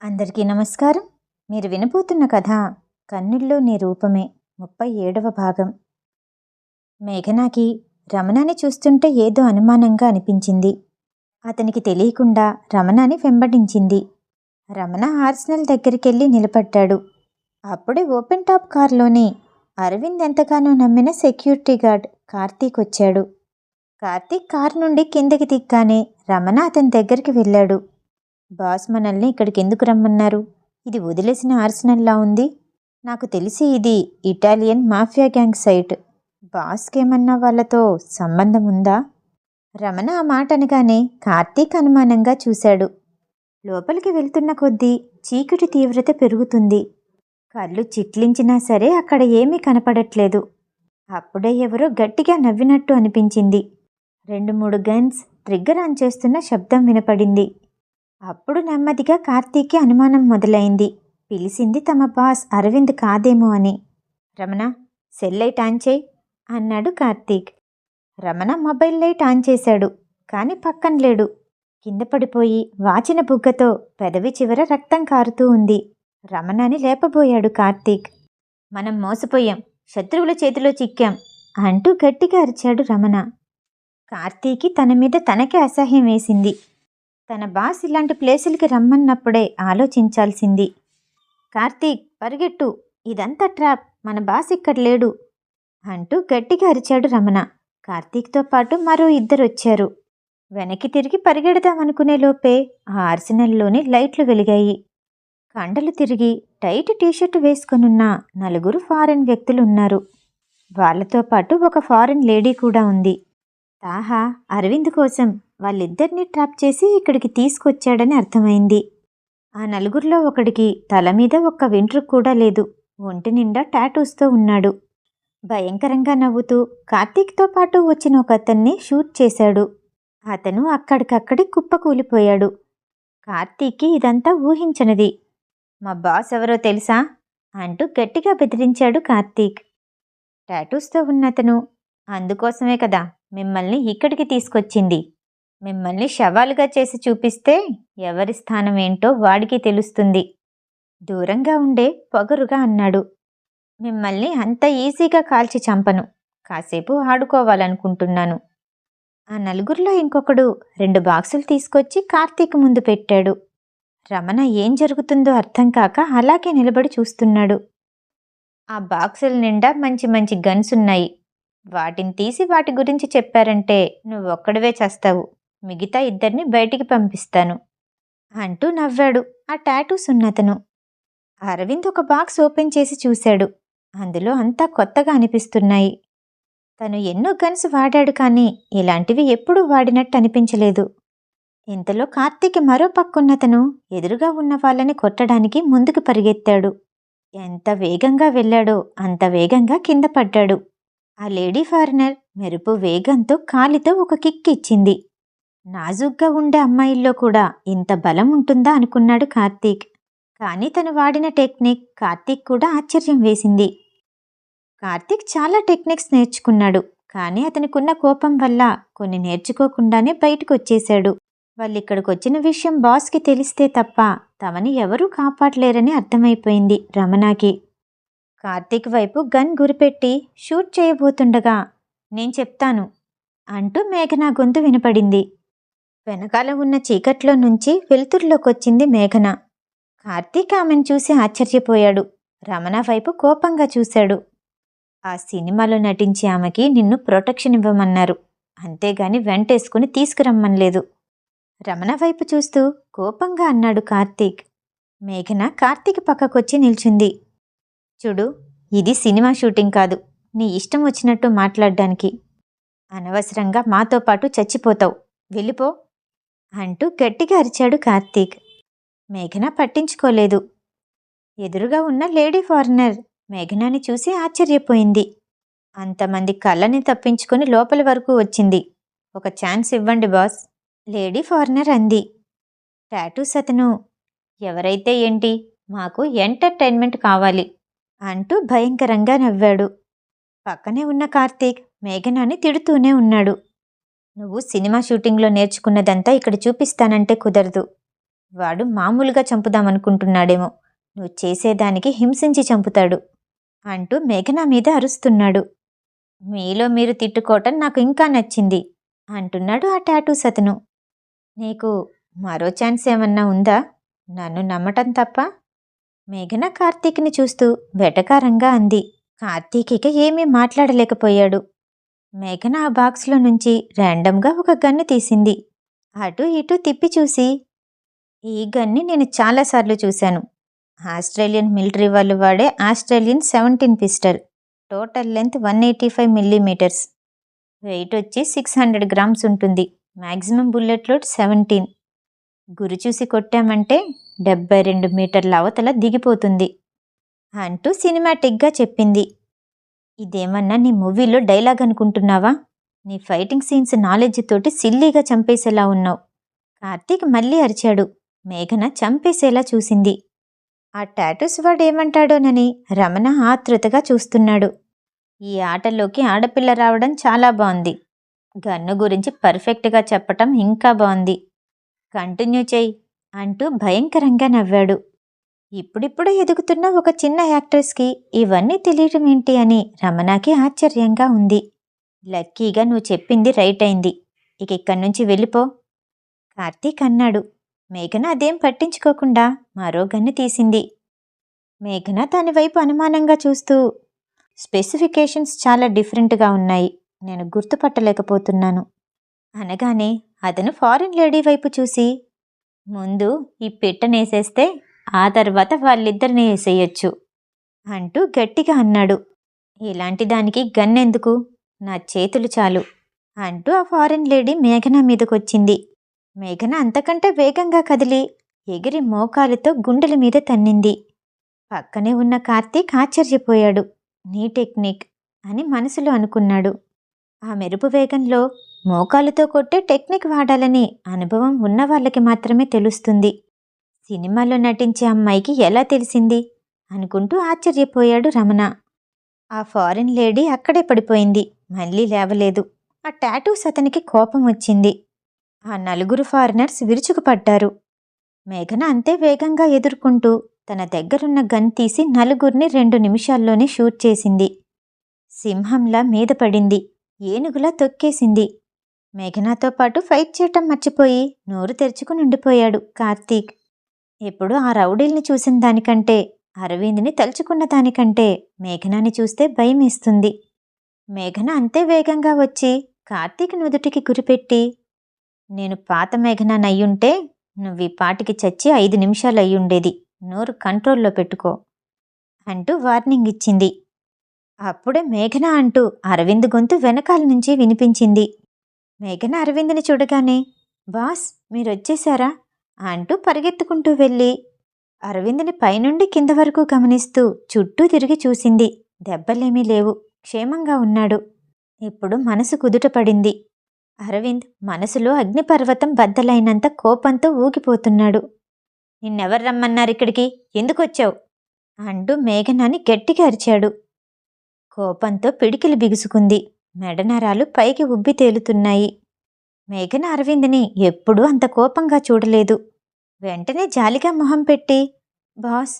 అందరికీ నమస్కారం. మీరు వినబోతున్న కథ కన్నుల్లో నీ రూపమే 37వ భాగం. మేఘనాకి రమణని చూస్తుంటే ఏదో అనుమానంగా అనిపించింది. అతనికి తెలియకుండా రమణని వెంబడించింది. రమణ ఆర్సెనల్ దగ్గరికెళ్ళి నిలబడ్డాడు. అప్పుడే ఓపెన్ టాప్ కారులోని అరవింద్ ఎంతగానో నమ్మిన సెక్యూరిటీ గార్డ్ కార్తీక్ వచ్చాడు. కార్తీక్ కారు నుండి కిందకి దిగ్గానే రమణ అతని దగ్గరికి వెళ్ళాడు. బాస్ మనల్ని ఇక్కడికి ఎందుకు రమ్మన్నారు? ఇది వదిలేసిన ఆర్సెనల్లా ఉంది. నాకు తెలిసి ఇది ఇటాలియన్ మాఫియా గ్యాంగ్ సైట్. బాస్కేమన్నా వాళ్ళతో సంబంధం ఉందా? రమణ ఆ మాట అనగానే కార్తీక్ అనుమానంగా చూశాడు. లోపలికి వెళ్తున్న కొద్దీ చీకటి తీవ్రత పెరుగుతుంది. కళ్ళు చిట్లించినా సరే అక్కడ ఏమీ కనపడట్లేదు. అప్పుడే ఎవరో గట్టిగా నవ్వినట్టు అనిపించింది. 2-3 గన్స్ ట్రిగ్గర్ ఆన్ చేస్తున్న శబ్దం వినపడింది. అప్పుడు నెమ్మదిగా కార్తీక్కి అనుమానం మొదలైంది. పిలిచింది తమ బాస్ అరవింద్ కాదేమో అని. రమణ, సెల్ లైట్ ఆన్ చేయి అన్నాడు Karthik. Ramana mobile light on చేశాడు. కానీ పక్కన లేడు. కింద పడిపోయి వాచిన బుగ్గతో పెదవి చివర రక్తం కారుతూ ఉంది. రమణని లేపబోయాడు కార్తీక్. మనం మోసపోయాం, శత్రువుల చేతిలో చిక్కాం అంటూ గట్టిగా అరిచాడు రమణ. కార్తీక్కి తన మీద తనకే అసహ్యం వేసింది. తన బాస్ ఇలాంటి ప్లేసులకి రమ్మన్నప్పుడే ఆలోచించాల్సింది. కార్తీక్, పరిగెట్టు, ఇదంతా ట్రాప్, మన బాస్ ఇక్కడ లేడు అంటూ గట్టిగా అరిచాడు రమణ. కార్తీక్తో పాటు మరో 2 వచ్చారు. వెనక్కి తిరిగి పరిగెడదామనుకునే లోపే ఆ ఆర్సెనల్లోని లైట్లు వెలిగాయి. కండలు తిరిగి టైట్ టీషర్టు వేసుకొనున్న 4 ఫారెన్ వ్యక్తులున్నారు. వాళ్లతో పాటు ఒక ఫారెన్ లేడీ కూడా ఉంది. తాహా అరవింద్ కోసం వాళ్ళిద్దరినీ ట్రాప్ చేసి ఇక్కడికి తీసుకొచ్చాడని అర్థమైంది. ఆ 4 ఒకడికి తల మీద ఒక్క వెంట్రుక కూడా లేదు. ఒంటి నిండా టాటూస్తో ఉన్నాడు. భయంకరంగా నవ్వుతూ కార్తీక్తో పాటు వచ్చిన ఒక అతన్ని షూట్ చేశాడు. అతను అక్కడికక్కడి కుప్పకూలిపోయాడు. కార్తీక్కి ఇదంతా ఊహించనిది. మా బాస్ ఎవరో తెలుసా అంటూ గట్టిగా బెదిరించాడు కార్తీక్. టాటూస్తో ఉన్నతను, అందుకోసమే కదా మిమ్మల్ని ఇక్కడికి తీసుకొచ్చింది. మిమ్మల్ని శవాలుగా చేసి చూపిస్తే ఎవరి స్థానం ఏంటో వాడికి తెలుస్తుంది. దూరంగా ఉండే పొగరుగా అన్నాడు. మిమ్మల్ని అంత ఈజీగా కాల్చి చంపను. కాసేపు ఆడుకోవాలనుకుంటున్నాను. ఆ 4లో ఇంకొకడు 2 బాక్సులు తీసుకొచ్చి కార్తీక్ ముందు పెట్టాడు. రమణ ఏం జరుగుతుందో అర్థం కాక అలాగే నిలబడి చూస్తున్నాడు. ఆ బాక్సుల నిండా మంచి మంచి గన్స్ ఉన్నాయి. వాటిని తీసి వాటి గురించి చెప్పారంటే నువ్వొక్కడివే చేస్తావు. మిగతా 2 బయటికి పంపిస్తాను అంటూ నవ్వాడు ఆ టాటూస్ ఉన్నతను. అరవింద్ ఒక బాక్స్ ఓపెన్ చేసి చూశాడు. అందులో అంతా కొత్తగా అనిపిస్తున్నాయి. తను ఎన్నో గన్స్ వాడాడు, కానీ ఇలాంటివి ఎప్పుడూ వాడినట్టు అనిపించలేదు. ఇంతలో కార్తీక్ మరో పక్కున్నతను ఎదురుగా ఉన్న వాళ్ళని కొట్టడానికి ముందుకు పరిగెత్తాడు. ఎంత వేగంగా వెళ్ళాడో అంత వేగంగా కింద పడ్డాడు. ఆ లేడీ ఫారినర్ మెరుపు వేగంతో కాలితో ఒక కిక్ ఇచ్చింది. నాజుగ్గా ఉండే అమ్మాయిల్లో కూడా ఇంత బలం ఉంటుందా అనుకున్నాడు కార్తీక్. కానీ తను వాడిన టెక్నిక్ కార్తీక్ కూడా ఆశ్చర్యం వేసింది. కార్తీక్ చాలా టెక్నిక్స్ నేర్చుకున్నాడు, కానీ అతనికున్న కోపం వల్ల కొన్ని నేర్చుకోకుండానే బయటకు వచ్చేశాడు. వాళ్ళిక్కడికొచ్చిన విషయం బాస్కి తెలిస్తే తప్ప తమని ఎవరూ కాపాడలేరని అర్థమైపోయింది రమణకి. కార్తీక్ వైపు గన్ గురిపెట్టి షూట్ చేయబోతుండగా నేను చెప్తాను అంటూ మేఘన గొంతు వినపడింది. వెనకాల ఉన్న చీకట్లో నుంచి వెలుతురులోకొచ్చింది మేఘన. కార్తీక్ ఆమెను చూసి ఆశ్చర్యపోయాడు. రమణ వైపు కోపంగా చూశాడు. ఆ సినిమాలో నటించి ఆమెకి నిన్ను ప్రొటెక్షన్ ఇవ్వమన్నారు, అంతేగాని వెంటేసుకుని తీసుకురమ్మనలేదు. రమణ వైపు చూస్తూ కోపంగా అన్నాడు కార్తీక్. మేఘన కార్తీక్ పక్కకొచ్చి నిల్చుంది. చూడు, ఇది సినిమా షూటింగ్ కాదు, నీ ఇష్టం వచ్చినట్టు మాట్లాడ్డానికి. అనవసరంగా మాతో పాటు చచ్చిపోతావు, వెళ్ళిపో అంటూ గట్టిగా అరిచాడు కార్తీక్. మేఘన పట్టించుకోలేదు. ఎదురుగా ఉన్న లేడీ ఫారినర్ మేఘనాని చూసి ఆశ్చర్యపోయింది. అంతమంది కళ్ళని తప్పించుకొని లోపలి వరకు వచ్చింది. ఒక ఛాన్స్ ఇవ్వండి బాస్, లేడీ ఫారినర్ అంది. టాటూస్ అతను, ఎవరైతే ఏంటి, మాకు ఎంటర్టైన్మెంట్ కావాలి అంటూ భయంకరంగా నవ్వాడు. పక్కనే ఉన్న కార్తీక్ మేఘనాని తిడుతూనే ఉన్నాడు. నువ్వు సినిమా షూటింగ్లో నేర్చుకున్నదంతా ఇక్కడ చూపిస్తానంటే కుదరదు. వాడు మామూలుగా చంపుదామనుకుంటున్నాడేమో, నువ్వు చేసేదానికి హింసించి చంపుతాడు అంటూ మేఘన మీద అరుస్తున్నాడు. మీలో మీరు తిట్టుకోవటం నాకు ఇంకా నచ్చింది అంటున్నాడు ఆ టాటూస్ అతను. నీకు మరో ఛాన్స్ ఏమన్నా ఉందా, నన్ను నమ్మటం తప్ప? మేఘన కార్తీక్ని చూస్తూ వెటకారంగా అంది. కార్తీక్ ఇక ఏమీ మాట్లాడలేకపోయాడు. మేఘన ఆ బాక్స్లో నుంచి ర్యాండమ్గా ఒక గన్ను తీసింది. అటు ఇటు తిప్పి చూసి, ఈ గన్ని నేను చాలాసార్లు చూశాను. ఆస్ట్రేలియన్ మిలిటరీ వాళ్ళు వాడే Australian 17 pistol. Total length 185 millimetres. Weight వచ్చి 600 గ్రామ్స్ ఉంటుంది. Maximum bullet load 17. గురి చూసి కొట్టామంటే 72 మీటర్ల అవతల దిగిపోతుంది అంటూ సినిమాటిక్గా చెప్పింది. ఇదేమన్నా నీ మూవీలో డైలాగ్ అనుకుంటున్నావా? నీ ఫైటింగ్ సీన్స్ నాలెడ్జ్ తోటి సిల్లీగా చంపేసేలా ఉన్నావు. కార్తీక్ మళ్ళీ అరిచాడు. మేఘన చంపేసేలా చూసింది. ఆ టాటూస్ వాడేమంటాడోనని రమణ ఆతృతగా చూస్తున్నాడు. ఈ ఆటలోకి ఆడపిల్ల రావడం చాలా బాగుంది. గన్ను గురించి పర్ఫెక్ట్గా చెప్పటం ఇంకా బాగుంది. కంటిన్యూ చెయ్యి అంటూ భయంకరంగా నవ్వాడు. ఇప్పుడిప్పుడే ఎదుగుతున్న ఒక చిన్న యాక్ట్రెస్కి ఇవన్నీ తెలియటం ఏంటి అని రమణకి ఆశ్చర్యంగా ఉంది. లక్కీగా నువ్వు చెప్పింది రైట్ అయింది. ఇక ఇక్కడి నుంచి వెళ్ళిపో కార్తీక్ అన్నాడు. మేఘన అదేం పట్టించుకోకుండా మరో గన్ను తీసింది. మేఘన దాని వైపు అనుమానంగా చూస్తూ, స్పెసిఫికేషన్స్ చాలా డిఫరెంట్గా ఉన్నాయి, నేను గుర్తుపట్టలేకపోతున్నాను అనగానే అతను ఫారిన్ లేడీ వైపు చూసి, ముందు ఈ పిట్టనేసేస్తే ఆ తర్వాత వాళ్ళిద్దరిని వేసేయొచ్చు అంటూ గట్టిగా అన్నాడు. ఇలాంటి దానికి గన్నెందుకు, నా చేతులు చాలు అంటూ ఆ ఫారిన్ లేడీ మేఘన మీదకొచ్చింది. మేఘన అంతకంటే వేగంగా కదిలి ఎగిరి మోకాలుతో గుండెల మీద తన్నింది. పక్కనే ఉన్న కార్తీక్ ఆశ్చర్యపోయాడు. నీ టెక్నిక్ అని మనసులో అనుకున్నాడు. ఆ మెరుపు వేగంలో మోకాలుతో కొట్టే టెక్నిక్ వాడాలని అనుభవం ఉన్న వాళ్ళకి మాత్రమే తెలుస్తుంది. సినిమాలో నటించే అమ్మాయికి ఎలా తెలిసింది అనుకుంటూ ఆశ్చర్యపోయాడు రమణ. ఆ ఫారిన్ లేడీ అక్కడే పడిపోయింది, మళ్ళీ లేవలేదు. ఆ టాటూస్ అతనికి కోపం వచ్చింది. ఆ నలుగురు ఫారినర్స్ విరుచుకుపడ్డారు. మేఘన అంతే వేగంగా ఎదుర్కొంటూ తన దగ్గరున్న గన్ తీసి నలుగురిని 2 నిమిషాల్లోనే షూట్ చేసింది. సింహంలా మీద పడింది, ఏనుగులా తొక్కేసింది. మేఘనాతో పాటు ఫైట్ చేయటం మర్చిపోయి నోరు తెరుచుకుని ఉండిపోయాడు కార్తీక్. ఎప్పుడు ఆ రౌడీల్ని చూసిన దానికంటే, అరవింద్ని తలుచుకున్న దానికంటే మేఘనాని చూస్తే భయమేస్తుంది. మేఘన అంతే వేగంగా వచ్చి కార్తీక్ నుదుటికి గురిపెట్టి, నేను పాత మేఘనానయ్యుంటే నువ్వీ పాటికి చచ్చి 5 నిమిషాలు అయ్యుండేది, నోరు కంట్రోల్లో పెట్టుకో అంటూ వార్నింగ్ ఇచ్చింది. అప్పుడే మేఘన అంటూ అరవింద్ గొంతు వెనకాల నుంచి వినిపించింది. మేఘన అరవింద్ని చూడగానే, బాస్ మీరొచ్చేశారా అంటూ పరిగెత్తుకుంటూ వెళ్ళి అరవింద్ని పైనుండి కింద వరకు గమనిస్తూ చుట్టూ తిరిగి చూసింది. దెబ్బలేమీ లేవు, క్షేమంగా ఉన్నాడు. ఇప్పుడు మనసు కుదుటపడింది. అరవింద్ మనసులో అగ్నిపర్వతం బద్దలైనంత కోపంతో ఊగిపోతున్నాడు. నిన్నెవరు రమ్మన్నారిక్కడికి, ఎందుకొచ్చావు అంటూ మేఘనాని గట్టిగా అరిచాడు. కోపంతో పిడికిలు బిగుసుకుంది. మెడనరాలు పైకి ఉబ్బి తేలుతున్నాయి. మేఘన అరవింద్ని ఎప్పుడూ అంత కోపంగా చూడలేదు. వెంటనే జాలిగా మొహం పెట్టి, బాస్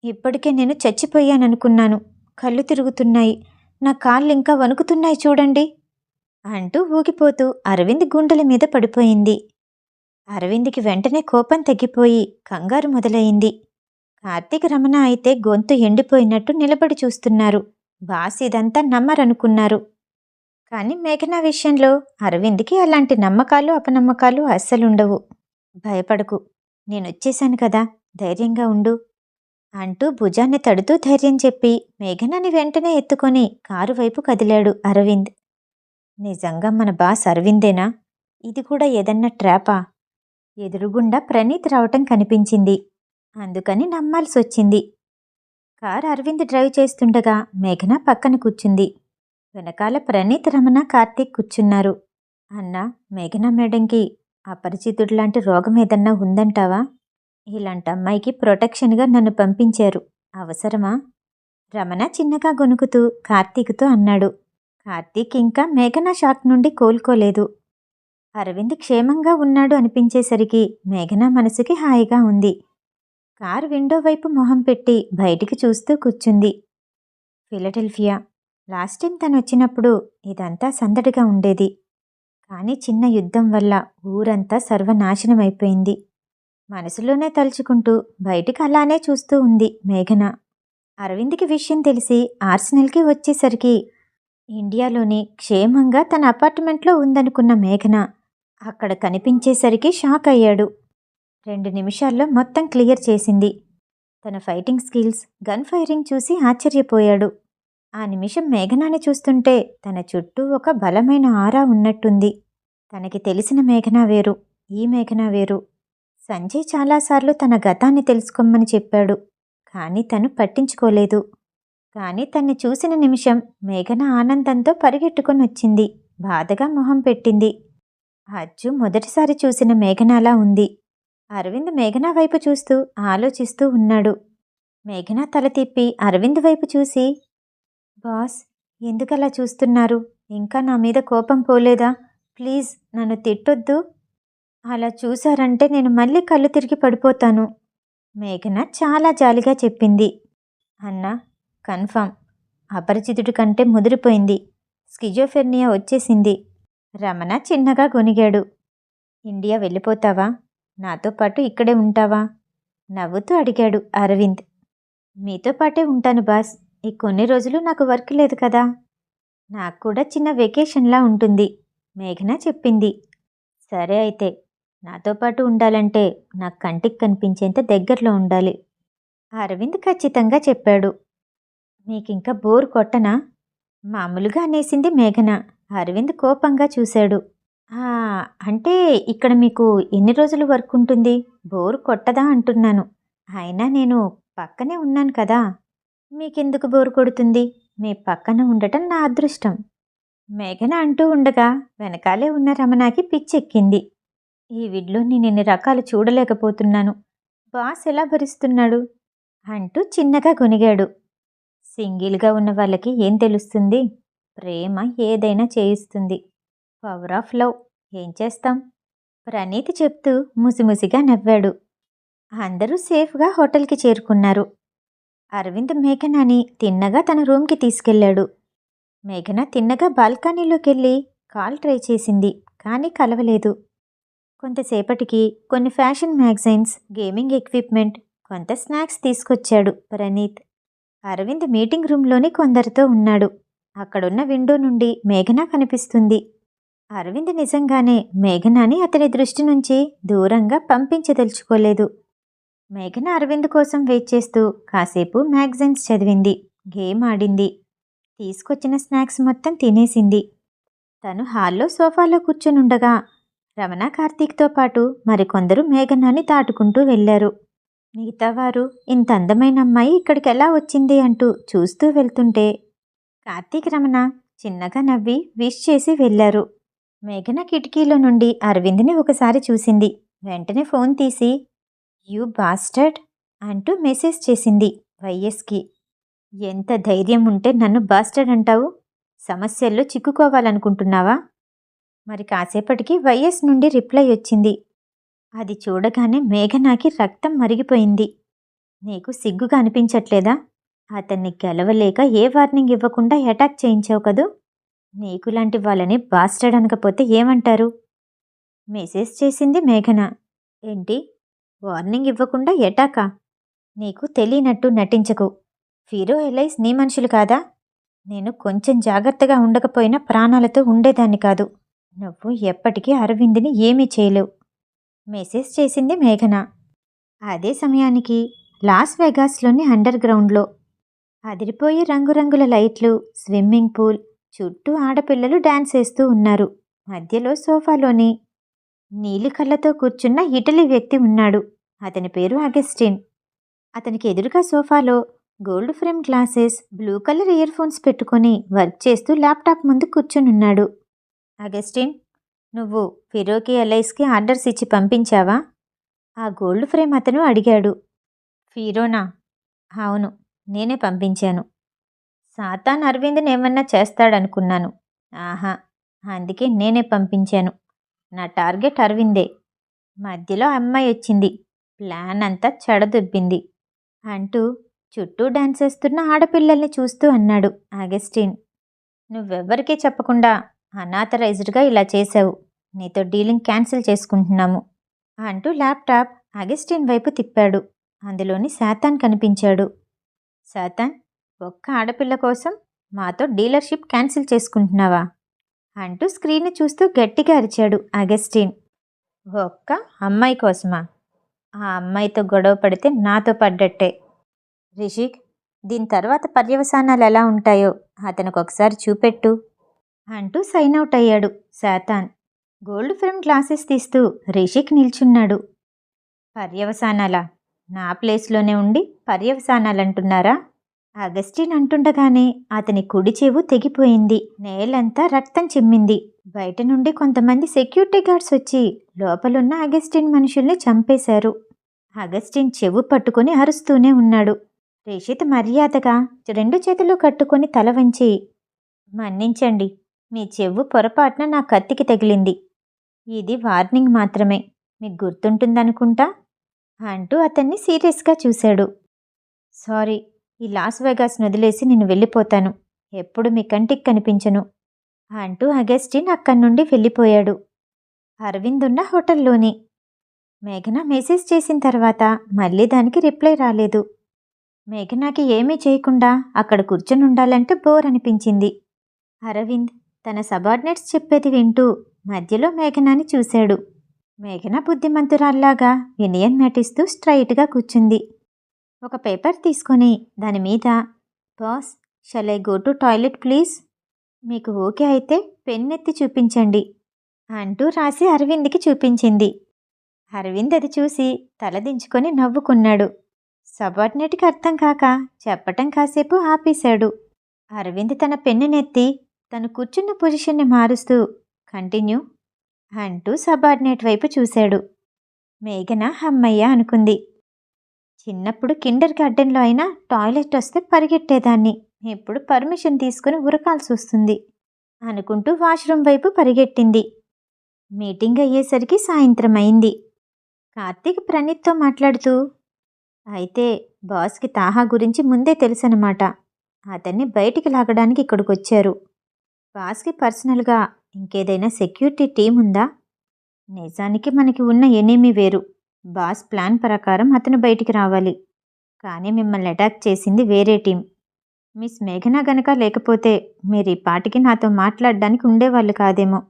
ఇప్పటికే నేను చచ్చిపోయాననుకున్నాను, కళ్ళు తిరుగుతున్నాయి, నా కాళ్ళింకా వణుకుతున్నాయి చూడండి అంటూ ఊగిపోతూ అరవింద్ గుండెల మీద పడిపోయింది. అరవింద్కి వెంటనే కోపం తగ్గిపోయి కంగారు మొదలయింది. కార్తీక్ రమణ అయితే గొంతు ఎండిపోయినట్టు నిలబడి చూస్తున్నారు. బాస్ ఇదంతా నమ్మరనుకున్నారు. కానీ మేఘన విషయంలో అరవింద్కి అలాంటి నమ్మకాలు అపనమ్మకాలు అస్సలుండవు. భయపడకు, నేనొచ్చేశాను కదా, ధైర్యంగా ఉండు అంటూ భుజాన్ని తడుతూ ధైర్యం చెప్పి మేఘనాని వెంటనే ఎత్తుకొని కారు వైపు కదిలాడు అరవింద్. నిజంగా మన బాస్ అరవిందేనా? ఇది కూడా ఏదన్నా ట్రాపా? ఎదురుగుండా ప్రణీత్ రావటం కనిపించింది. అందుకని నమ్మాల్సొచ్చింది. కారు అరవింద్ డ్రైవ్ చేస్తుండగా మేఘన పక్కన కూర్చుంది. వెనకాల ప్రణీత్, రమణ, కార్తీక్ కూర్చున్నారు. అన్నా, మేఘన మేడంకి అపరిచితుడిలాంటి రోగం ఏదన్నా ఉందంటావా? ఇలాంటి అమ్మాయికి ప్రొటెక్షన్గా నన్ను పంపించారు, అవసరమా? రమణ చిన్నగా గొనుకుతూ కార్తీక్తో అన్నాడు. కార్తీక్ ఇంకా మేఘన షాక్ నుండి కోలుకోలేదు. అరవింద్ క్షేమంగా ఉన్నాడు అనిపించేసరికి మేఘన మనసుకి హాయిగా ఉంది. కారు విండో వైపు మొహం పెట్టి బయటికి చూస్తూ కూర్చుంది. ఫిలడెల్ఫియా. లాస్ట్ టైం తనొచ్చినప్పుడు ఇదంతా సందడిగా ఉండేది. కానీ చిన్న యుద్ధం వల్ల ఊరంతా సర్వనాశనమైపోయింది. మనసులోనే తలుచుకుంటూ బయటికి అలానే చూస్తూ ఉంది మేఘన. అరవింద్కి విషయం తెలిసి ఆర్సెనల్కి వచ్చేసరికి ఇండియాలోని క్షేమంగా తన అపార్ట్మెంట్లో ఉందనుకున్న మేఘన అక్కడ కనిపించేసరికి షాక్ అయ్యాడు. 2 నిమిషాల్లో మొత్తం క్లియర్ చేసింది. తన ఫైటింగ్ స్కిల్స్, గన్ ఫైరింగ్ చూసి ఆశ్చర్యపోయాడు. ఆ నిమిషం మేఘనాని చూస్తుంటే తన చుట్టూ ఒక బలమైన ఆరా ఉన్నట్టుంది. తనకి తెలిసిన మేఘన వేరు, ఈ మేఘన వేరు. సంజయ్ చాలాసార్లు తన గతాన్ని తెలుసుకోమని చెప్పాడు. కానీ తను పట్టించుకోలేదు. కానీ తన్ని చూసిన నిమిషం మేఘన ఆనందంతో పరిగెట్టుకుని వచ్చింది. బాధగా మొహం పెట్టింది. అజ్జు మొదటిసారి చూసిన మేఘనాలా ఉంది. అరవింద్ మేఘన వైపు చూస్తూ ఆలోచిస్తూ ఉన్నాడు. మేఘన తల తిప్పి అరవింద్ వైపు చూసి, బాస్, ఎందుకలా చూస్తున్నారు? ఇంకా నా మీద కోపం పోలేదా? ప్లీజ్ నన్ను తిట్టొద్దు. అలా చూశారంటే నేను మళ్ళీ కళ్ళు తిరిగి పడిపోతాను. మేఘన చాలా జాలిగా చెప్పింది. అన్నా, కన్ఫర్మ్. అపరిచితుడి కంటే ముదిరిపోయింది. స్కిజోఫెర్నియా వచ్చేసింది. రమణ చిన్నగా గొనిగాడు. ఇండియా వెళ్ళిపోతావా? నాతో పాటు ఇక్కడే ఉంటావా? నవ్వుతూ అడిగాడు అరవింద్. మీతో పాటే ఉంటాను బాస్. ఈ కొన్ని రోజులు నాకు వర్క్ లేదు కదా. నాకు కూడా చిన్న వెకేషన్లా ఉంటుంది, మేఘన చెప్పింది. సరే అయితే. నాతో పాటు ఉండాలంటే నాకు కంటికి కనిపించేంత దగ్గరలో ఉండాలి, అరవింద్ ఖచ్చితంగా చెప్పాడు. మీకింకా బోర్ కొట్టనా? మామూలుగా అనేసింది మేఘన. అరవింద్ కోపంగా చూశాడు. అంటే ఇక్కడ మీకు ఎన్ని రోజులు వర్క్ ఉంటుంది? బోర్ కొట్టదా అంటున్నాను. అయినా నేను పక్కనే ఉన్నాను కదా. మీకెందుకు బోరు కొడుతుంది? మీ పక్కన ఉండటం నా అదృష్టం, మేఘన అంటూ ఉండగా వెనకాలే ఉన్న రమణకి పిచ్చెక్కింది. ఈ వీడిలో నేను ఎన్ని రకాలు చూడలేకపోతున్నాను. బాస్ ఎలా భరిస్తున్నాడు అంటూ చిన్నగా గొనిగాడు. సింగిల్గా ఉన్న వాళ్ళకి ఏం తెలుస్తుంది? ప్రేమ ఏదైనా చేయిస్తుంది. Power of love. ఏం చేస్తాం? ప్రణీత్ చెప్తూ ముసిముసిగా నవ్వాడు. అందరూ సేఫ్గా హోటల్కి చేరుకున్నారు. అరవింద్ మేఘనాని తిన్నగా తన రూమ్కి తీసుకెళ్లాడు. మేఘన తిన్నగా బాల్కనీలోకెళ్ళి కాల్ ట్రై చేసింది, కానీ కలవలేదు. కొంతసేపటికి కొన్ని ఫ్యాషన్ మ్యాగజైన్స్, గేమింగ్ ఎక్విప్మెంట్, కొంత స్నాక్స్ తీసుకొచ్చాడు ప్రణీత్. అరవింద్ మీటింగ్ రూమ్లోని కొందరితో ఉన్నాడు. అక్కడున్న విండో నుండి మేఘన కనిపిస్తుంది. అరవింద్ నిజంగానే మేఘనాని అతని దృష్టి నుంచి దూరంగా పంపించదలుచుకోలేదు. మేఘన అరవింద్ కోసం వెయిట్ చేస్తూ కాసేపు మ్యాగజైన్స్ చదివింది, గేమ్ ఆడింది, తీసుకొచ్చిన స్నాక్స్ మొత్తం తినేసింది. తను హాల్లో సోఫాలో కూర్చునుండగా రమణ, కార్తీక్తో పాటు మరికొందరు మేఘనాని దాటుకుంటూ వెళ్లారు. మిగతావారు ఇంత అందమైన అమ్మాయి ఇక్కడికి ఎలా వచ్చింది అంటూ చూస్తూ వెళ్తుంటే కార్తీక్, రమణ చిన్నగా నవ్వి విష్ చేసి వెళ్లారు. మేఘన కిటికీలో నుండి అరవింద్ని ఒకసారి చూసింది. వెంటనే ఫోన్ తీసి, యూ బాస్టర్డ్ అంటూ మెసేజ్ చేసింది వైఎస్కి. ఎంత ధైర్యం ఉంటే నన్ను బాస్టర్డ్ అంటావు? సమస్యల్లో చిక్కుకోవాలనుకుంటున్నావా? మరి కాసేపటికి వైఎస్ నుండి రిప్లై వచ్చింది. అది చూడగానే మేఘనాకి రక్తం మరిగిపోయింది. నీకు సిగ్గుగా అనిపించట్లేదా? అతన్ని గెలవలేక ఏ వార్నింగ్ ఇవ్వకుండా అటాక్ చేయించావు కదూ. నీకులాంటి వాళ్ళని బాస్టర్డ్ అనకపోతే ఏమంటారు? మెసేజ్ చేసింది మేఘన. ఏంటి, వార్నింగ్ ఇవ్వకుండా ఎటాకా? నీకు తెలియనట్టు నటించకు. ఫీరో ఎలైస్ నీ మనుషులు కాదా? నేను కొంచెం జాగ్రత్తగా ఉండకపోయినా ప్రాణాలతో ఉండేదాన్ని కాదు. నువ్వు ఎప్పటికీ అరవింద్ని ఏమీ చేయలేవు, మెసేజ్ చేసింది మేఘన. అదే సమయానికి లాస్ వెగాస్లోని అండర్ గ్రౌండ్లో అదిరిపోయే రంగురంగుల లైట్లు, స్విమ్మింగ్ పూల్ చుట్టూ ఆడపిల్లలు డాన్స్ వేస్తూ ఉన్నారు. మధ్యలో సోఫాలోని నీలి కళ్ళతో కూర్చున్న ఇటలీ వ్యక్తి ఉన్నాడు. అతని పేరు అగస్టిన్. అతనికి ఎదురుగా సోఫాలో gold frame glasses, blue colour ear phones పెట్టుకొని వర్క్ చేస్తూ ల్యాప్టాప్ ముందు కూర్చునున్నాడు. అగస్టిన్, నువ్వు ఫిరోకి ఎలైస్కి ఆర్డర్స్ ఇచ్చి పంపించావా? ఆ గోల్డ్ ఫ్రేమ్ అతను అడిగాడు. ఫిరోనా? అవును, నేనే పంపించాను. సాతాన్ అరవింద్ని ఏమన్నా చేస్తాడనుకున్నాను. ఆహా, అందుకే నేనే పంపించాను. నా టార్గెట్ అరవిందే. మధ్యలో అమ్మాయి వచ్చింది, ప్లాన్ అంతా చెడదొబ్బింది అంటూ చుట్టూ డాన్స్ చేస్తున్న ఆడపిల్లల్ని చూస్తూ అన్నాడు అగస్టిన్. నువ్వెవ్వరికీ చెప్పకుండా అనాథరైజ్డ్గా ఇలా చేశావు. నీతో డీలింగ్ క్యాన్సిల్ చేసుకుంటున్నాము అంటూ ల్యాప్టాప్ అగస్టిన్ వైపు తిప్పాడు. అందులోని శాతాన్ కనిపించాడు. శాతాన్, ఒక్క ఆడపిల్ల కోసం మాతో డీలర్షిప్ క్యాన్సిల్ చేసుకుంటున్నావా అంటూ స్క్రీన్ చూస్తూ గట్టిగా అరిచాడు అగస్టిన్. ఒక్క అమ్మాయి కోసమా? ఆ అమ్మాయితో గొడవ పడితే నాతో పడ్డట్టే. రిషిక్, దీని తర్వాత పర్యవసానాలు ఎలా ఉంటాయో అతనికి ఒకసారి చూపెట్టు అంటూ సైన్ అవుట్ అయ్యాడు శాతాన్. గోల్డ్ ఫ్రేమ్ గ్లాసెస్ తీస్తూ రిషిక్ నిల్చున్నాడు. పర్యవసానాలా? నా ప్లేస్లోనే ఉండి పర్యవసానాలంటున్నారా? అగస్టిన్ అంటుండగానే అతని కుడి చెవు తెగిపోయింది. నేలంతా రక్తం చిమ్మింది. బయట నుండి కొంతమంది సెక్యూరిటీ గార్డ్స్ వచ్చి లోపలున్న అగస్టిన్ మనుషుల్ని చంపేశారు. అగస్టిన్ చెవు పట్టుకుని అరుస్తూనే ఉన్నాడు. రిషిత్ మర్యాదగా 2 చేతులు కట్టుకొని తల వంచి, మన్నించండి, మీ చెవు పొరపాటున నా కత్తికి తగిలింది. ఇది వార్నింగ్ మాత్రమే, మీకు గుర్తుంటుందనుకుంటా అంటూ అతన్ని సీరియస్గా చూశాడు. సారీ, ఈ లాస్ వెగాస్ను వదిలేసి నేను వెళ్ళిపోతాను. ఎప్పుడు మీ కంటికి కనిపించను అంటూ అగస్టిన్ అక్కడి నుండి వెళ్ళిపోయాడు. అరవింద్ ఉన్న హోటల్లోని. మేఘన మెసేజ్ చేసిన తర్వాత మళ్ళీ దానికి రిప్లై రాలేదు. మేఘనాకి ఏమీ చేయకుండా అక్కడ కూర్చొని ఉండాలంటే బోర్ అనిపించింది. అరవింద్ తన సబార్డినేట్స్ చెప్పేది వింటూ మధ్యలో మేఘనాని చూశాడు. మేఘన బుద్ధిమంతురాల్లాగా వినయం నటిస్తూ స్ట్రైట్గా కూర్చుంది. ఒక పేపర్ తీసుకొని దానిమీద, boss, shall I go to toilet please, మీకు ఓకే అయితే పెన్నెత్తి చూపించండి అంటూ రాసి అరవింద్కి చూపించింది. అరవింద్ అది చూసి తలదించుకొని నవ్వుకున్నాడు. సబార్డినేట్కి అర్థం కాక చెప్పటం కాసేపు ఆపేశాడు. అరవింద్ తన పెన్నునెత్తి తను కూర్చున్న పొజిషన్ని మారుస్తూ కంటిన్యూ అంటూ సబార్డినేట్ వైపు చూశాడు. మేఘన హమ్మయ్య అనుకుంది. చిన్నప్పుడు కిండర్ గార్డెన్లో అయినా టాయిలెట్ వస్తే పరిగెట్టేదాన్ని, ఇప్పుడు పర్మిషన్ తీసుకుని ఉరకాల్సి వస్తుంది అనుకుంటూ వాష్రూమ్ వైపు పరిగెట్టింది. మీటింగ్ అయ్యేసరికి సాయంత్రం అయింది. కార్తీక్ ప్రణీత్తో మాట్లాడుతూ, అయితే బాస్కి తాహా గురించి ముందే తెలుసన్నమాట. అతన్ని బయటికి లాగడానికి ఇక్కడికొచ్చారు. బాస్కి పర్సనల్గా ఇంకేదైనా సెక్యూరిటీ టీం ఉందా? నిజానికి మనకి ఉన్న ఎనిమీ వేరు. బాస్ ప్లాన్ ప్రకారం అతను బయటికి రావాలి. కానీ మిమ్మల్ని అటాక్ చేసింది వేరే టీం. మిస్ మేఘన గనక లేకపోతే మీరు ఈ పాటికి నాతో మాట్లాడడానికి ఉండేవాళ్ళు కాదేమో.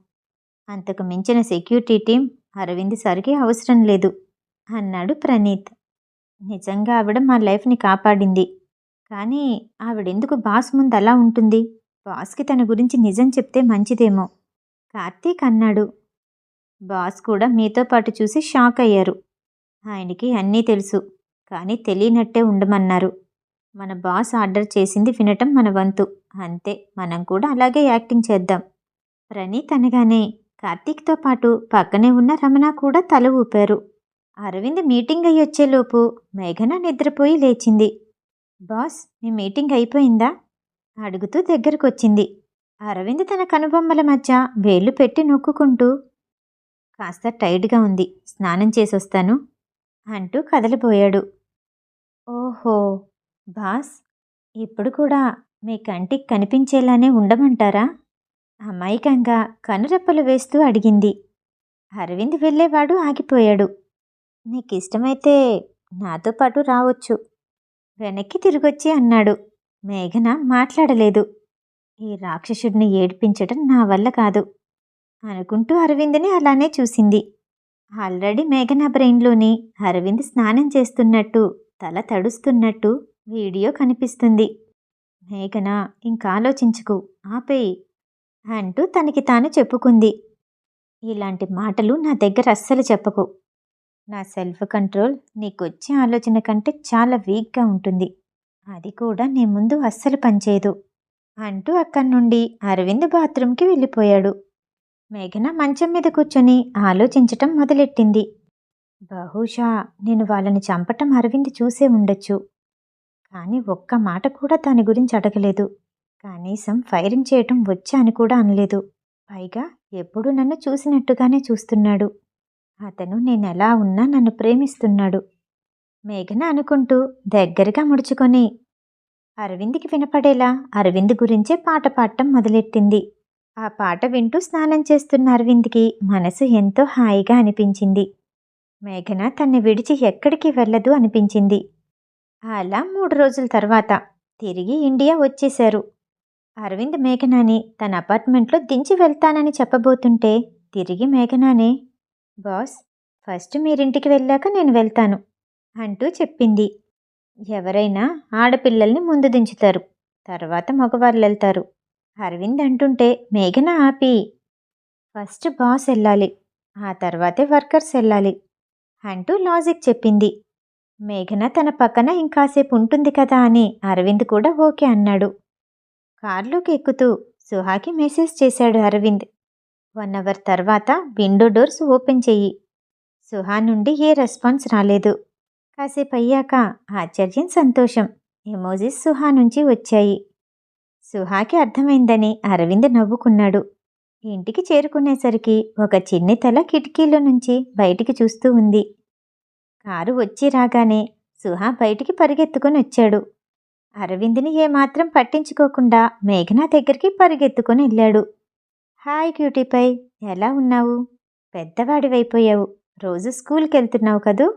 అంతకు మించిన సెక్యూరిటీ టీం అరవింద్ సరికి అవసరం లేదు అన్నాడు ప్రణీత్. నిజంగా ఆవిడ మా లైఫ్ని కాపాడింది. కానీ ఆవిడెందుకు బాస్ ముందు అలా ఉంటుంది? బాస్కి తన గురించి నిజం చెప్తే మంచిదేమో కార్తీక్ అన్నాడు. బాస్ కూడా మీతో పాటు చూసి షాక్ అయ్యారు. ఆయనకి అన్నీ తెలుసు, కానీ తెలియనట్టే ఉండమన్నారు. మన బాస్ ఆర్డర్ చేసింది వినటం మన వంతు, అంతే. మనం కూడా అలాగే యాక్టింగ్ చేద్దాం. ప్రణీత్ అనగానే కార్తీక్తో పాటు పక్కనే ఉన్న రమణ కూడా తల ఊపారు. అరవింద్ మీటింగ్ అయ్యొచ్చేలోపు మేఘన నిద్రపోయి లేచింది. బాస్, మీ మీటింగ్ అయిపోయిందా అడుగుతూ దగ్గరకొచ్చింది. అరవింద్ తన కనుబొమ్మల మధ్య వేళ్లు పెట్టి నొక్కుంటూ, కాస్త టైట్గా ఉంది, స్నానం చేసొస్తాను అంటూ కదలిపోయాడు. ఓహో బాస్, ఇప్పుడు కూడా మీ కంటికి కనిపించేలానే ఉండమంటారా? అమాయకంగా కనురెప్పలు వేస్తూ అడిగింది. అరవింద్ వెళ్ళేవాడు ఆగిపోయాడు. నీకిష్టమైతే నాతో పాటు రావచ్చు వెనక్కి తిరిగొచ్చి అన్నాడు. మేఘన మాట్లాడలేదు. ఈ రాక్షసుడిని ఏడిపించటం నా వల్ల కాదు అనుకుంటూ అరవింద్ని అలానే చూసింది. ఆల్రెడీ మేఘన బ్రెయిన్లోని అరవింద్ స్నానం చేస్తున్నట్టు, తల తడుస్తున్నట్టు వీడియో కనిపిస్తుంది. మేఘన, ఇంకా ఆలోచించుకు, ఆపేయి అంటూ తనకి తాను చెప్పుకుంది. ఇలాంటి మాటలు నా దగ్గర అస్సలు చెప్పకు. నా సెల్ఫ్ కంట్రోల్ నీకొచ్చే ఆలోచన కంటే చాలా వీక్గా ఉంటుంది. అది కూడా నీ ముందు అస్సలు పనిచేయదు అంటూ అక్కడి నుండి అరవింద్ బాత్రూంకి వెళ్ళిపోయాడు. మేఘన మంచం మీద కూర్చొని ఆలోచించటం మొదలెట్టింది. బహుశా నేను వాళ్ళని చంపటం అరవింద్ చూసే ఉండొచ్చు. కానీ ఒక్క మాట కూడా దాని గురించి అడగలేదు. కనీసం ఫైరింగ్ చేయటం వచ్చా అని కూడా అనలేదు. పైగా ఎప్పుడూ నన్ను చూసినట్టుగానే చూస్తున్నాడు. అతను నేనెలా ఉన్నా నన్ను ప్రేమిస్తున్నాడు. మేఘన అనుకుంటూ దగ్గరగా ముడుచుకొని అరవింద్‌కి వినపడేలా అరవింద్ గురించే పాట పాడటం మొదలెట్టింది. ఆ పాట వింటూ స్నానం చేస్తున్న అరవింద్‌కి మనసు ఎంతో హాయిగా అనిపించింది. మేఘన తన్ని విడిచి ఎక్కడికి వెళ్ళదు అనిపించింది. అలా 3 రోజుల తర్వాత తిరిగి ఇండియా వచ్చేశారు. అరవింద్ మేఘనాని తన అపార్ట్మెంట్లో దించి వెళ్తానని చెప్పబోతుంటే తిరిగి మేఘనానే, బాస్, ఫస్ట్ మీరింటికి వెళ్ళాక నేను వెళ్తాను అంటూ చెప్పింది. ఎవరైనా ఆడపిల్లల్ని ముందు దించుతారు, తర్వాత మగవాళ్ళెళ్తారు. అరవింద్ అంటుంటే మేఘన ఆపి, ఫస్ట్ బాస్ వెళ్ళాలి, ఆ తర్వాతే వర్కర్స్ వెళ్ళాలి అంటూ లాజిక్ చెప్పింది. మేఘన తన పక్కన ఇంకాసేపు ఉంటుంది కదా అని అరవింద్ కూడా ఓకే అన్నాడు. కార్లోకి ఎక్కుతూ సుహాకి మెసేజ్ చేశాడు అరవింద్. 1 అవర్ తర్వాత విండో డోర్స్ ఓపెన్ చెయ్యి. సుహా నుండి ఏ రెస్పాన్స్ రాలేదు. కాసేపు అయ్యాక ఆశ్చర్యం, సంతోషం ఎమోజీస్ సుహా నుంచి వచ్చాయి. సుహాకి అర్థమైందని అరవింద్ నవ్వుకున్నాడు. ఇంటికి చేరుకునేసరికి ఒక చిన్ని తల కిటికీలో నుంచి బయటికి చూస్తూ ఉంది. కారు వచ్చి రాగానే సుహా బయటికి పరిగెత్తుకొని వచ్చాడు. అరవింద్ని ఏమాత్రం పట్టించుకోకుండా మేఘనా దగ్గరికి పరిగెత్తుకొని వెళ్ళాడు. హాయ్ క్యూటీపై, ఎలా ఉన్నావు? పెద్దవాడివైపోయావు, రోజు స్కూల్కి వెళ్తున్నావు కదూ,